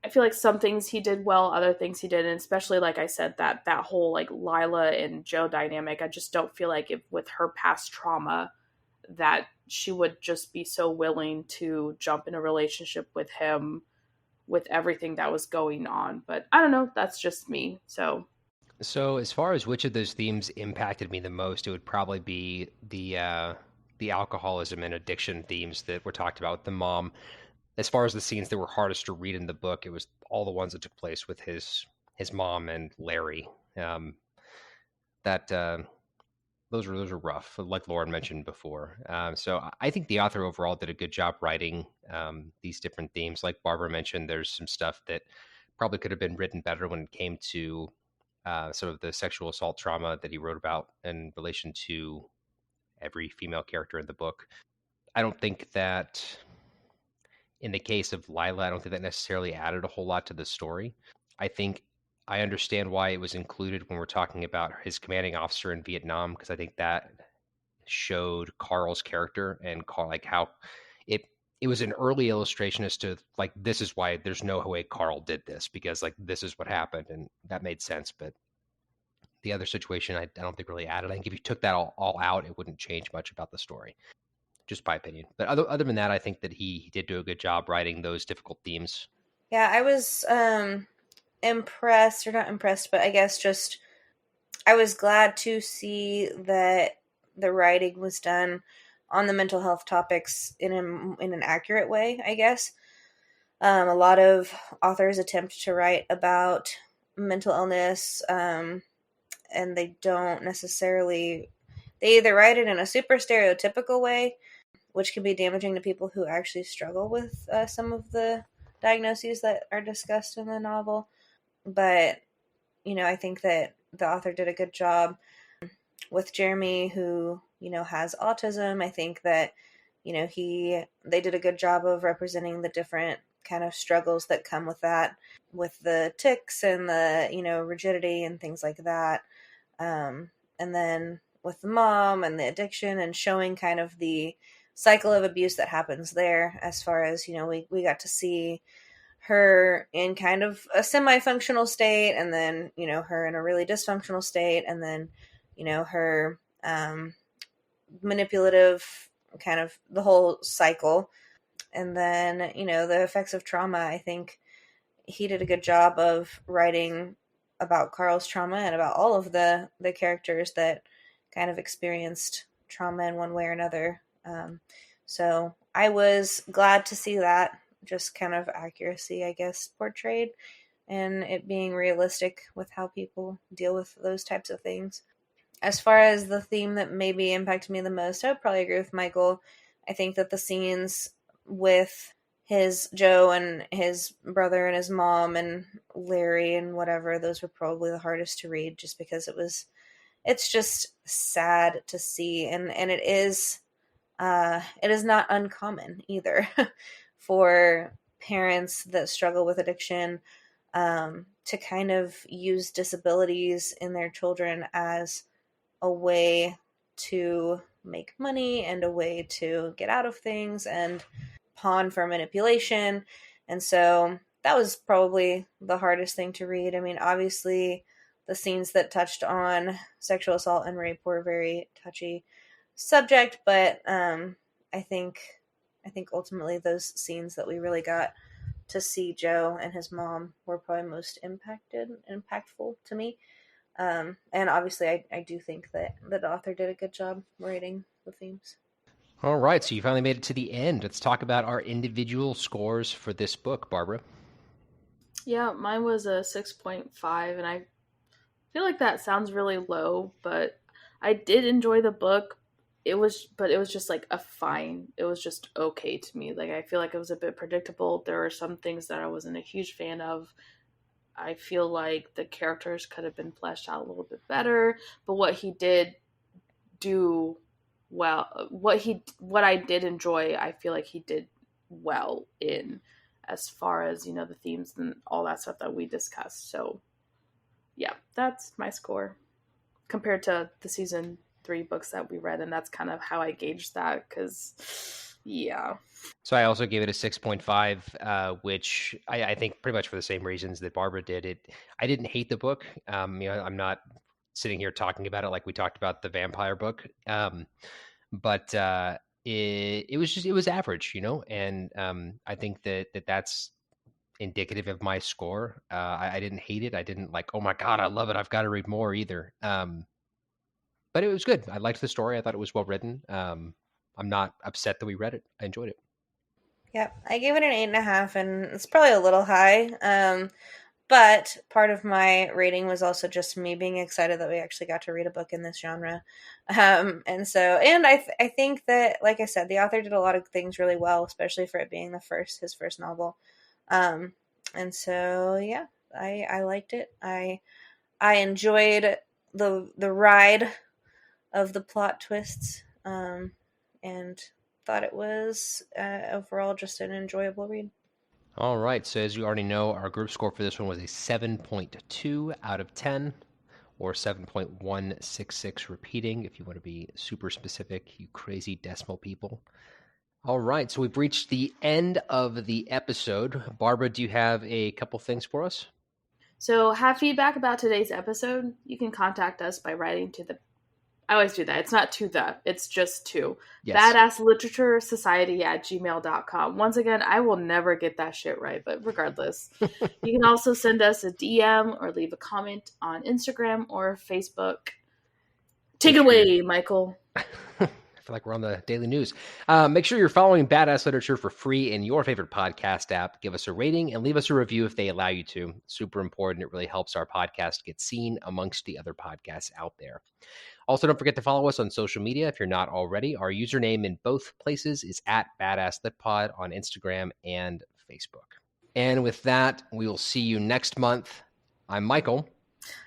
I feel like some things he did well, other things he didn't, especially like I said, that whole like Lila and Joe dynamic. I just don't feel like if with her past trauma that she would just be so willing to jump in a relationship with him with everything that was going on. But I don't know, that's just me. So as far as which of those themes impacted me the most, it would probably be the alcoholism and addiction themes that were talked about with the mom. As far as the scenes that were hardest to read in the book, it was all the ones that took place with his mom and Larry. Those were rough, like Lauren mentioned before. So I think the author overall did a good job writing these different themes. Like Barbara mentioned, there's some stuff that probably could have been written better when it came to sort of the sexual assault trauma that he wrote about in relation to every female character in the book. I don't think that in the case of Lila, I don't think that necessarily added a whole lot to the story. I think I understand why it was included when we're talking about his commanding officer in Vietnam, because I think that showed Carl's character and Carl, like how it was an early illustration as to like, this is why there's no way Carl did this, because like this is what happened, and that made sense. But the other situation, I don't think really added. I think if you took that all out, it wouldn't change much about the story. Just my opinion. But other than that, I think that he did do a good job writing those difficult themes. Yeah, I was impressed, or not impressed, but I guess just I was glad to see that the writing was done on the mental health topics in an accurate way, I guess. A lot of authors attempt to write about mental illness, and they don't necessarily, they either write it in a super stereotypical way, which can be damaging to people who actually struggle with some of the diagnoses that are discussed in the novel. But, I think that the author did a good job with Jeremy, who, has autism. I think that, they did a good job of representing the different kind of struggles that come with that, with the tics and the, rigidity and things like that. And then with the mom and the addiction, and showing kind of the cycle of abuse that happens there, as far as, we got to see her in kind of a semi-functional state, and then, her in a really dysfunctional state, and then, her manipulative, kind of the whole cycle. And then, the effects of trauma. I think he did a good job of writing about Carl's trauma and about all of the characters that kind of experienced trauma in one way or another. So I was glad to see that, just kind of accuracy, I guess, portrayed, and it being realistic with how people deal with those types of things. As far as the theme that maybe impacted me the most, I would probably agree with Michael. I think that the scenes with his Joe and his brother and his mom and Larry and whatever, those were probably the hardest to read, just because it's just sad to see. And it is not uncommon either for parents that struggle with addiction to kind of use disabilities in their children as a way to make money and a way to get out of things and pawn for manipulation. And so that was probably the hardest thing to read. I mean, obviously the scenes that touched on sexual assault and rape were very touchy subject, but I think ultimately those scenes that we really got to see Joe and his mom were probably most impactful to me. And obviously I do think that the author did a good job writing the themes. All right, so you finally made it to the end. Let's talk about our individual scores for this book, Barbara. Yeah, mine was a 6.5, and I feel like that sounds really low, but I did enjoy the book. It was just like it was just okay to me. Like, I feel like it was a bit predictable. There were some things that I wasn't a huge fan of. I feel like the characters could have been fleshed out a little bit better, but what he did do well, what I did enjoy, I feel like he did well in, as far as, the themes and all that stuff that we discussed. So yeah, that's my score compared to the season 3 books that we read, and that's kind of how I gauged that, because yeah. So I also gave it a 6.5, which I think pretty much for the same reasons that Barbara did. I didn't hate the book. I'm not sitting here talking about it like we talked about the vampire book. But it was average, and I think that's indicative of my score. I didn't hate it. I didn't like, oh my God, I love it, I've got to read more either. But it was good. I liked the story. I thought it was well written. I'm not upset that we read it. I enjoyed it. Yeah, I gave it an 8.5, and it's probably a little high. But part of my rating was also just me being excited that we actually got to read a book in this genre. And I think that, like I said, the author did a lot of things really well, especially for it being his first novel. And so, yeah, I liked it. I enjoyed the ride of the plot twists, and thought it was overall just an enjoyable read. All right, so as you already know, our group score for this one was a 7.2 out of 10, or 7.166 repeating, if you want to be super specific, you crazy decimal people. All right, so we've reached the end of the episode. Barbara, do you have a couple things for us? So, have feedback about today's episode? You can contact us by writing to the I always do that. It's not to the, it's just to. Yes. badassliteraturesociety@gmail.com. Once again, I will never get that shit right, but regardless. You can also send us a DM or leave a comment on Instagram or Facebook. Take it away, Michael. I feel like we're on the daily news. Make sure you're following Badass Literature for free in your favorite podcast app. Give us a rating and leave us a review if they allow you to. Super important. It really helps our podcast get seen amongst the other podcasts out there. Also, don't forget to follow us on social media if you're not already. Our username in both places is @BadassLitPod on Instagram and Facebook. And with that, we will see you next month. I'm Michael.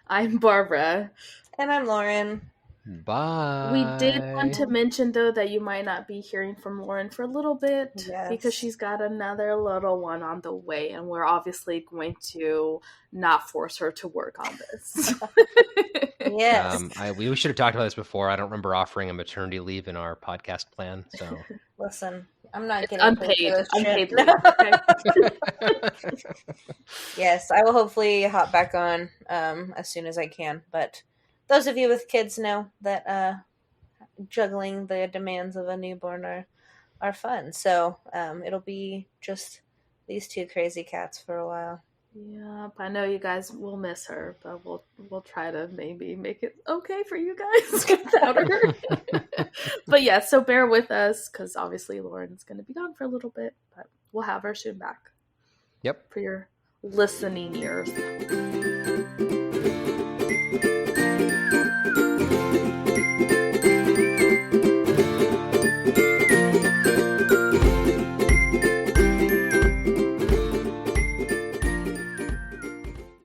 I'm Barbara. And I'm Lauren. Bye. We did want to mention, though, that you might not be hearing from Lauren for a little bit because she's got another little one on the way, and we're obviously going to not force her to work on this. Yes. We should have talked about this before. I don't remember offering a maternity leave in our podcast plan. So Listen, I'm not getting unpaid. Unpaid leave. Okay? Yes, I will hopefully hop back on as soon as I can, but those of you with kids know that juggling the demands of a newborn are fun. So it'll be just these two crazy cats for a while. Yep, I know you guys will miss her, but we'll try to maybe make it okay for you guys without her. But yeah, so bear with us because obviously Lauren's going to be gone for a little bit, but we'll have her soon back. Yep. For your listening ears.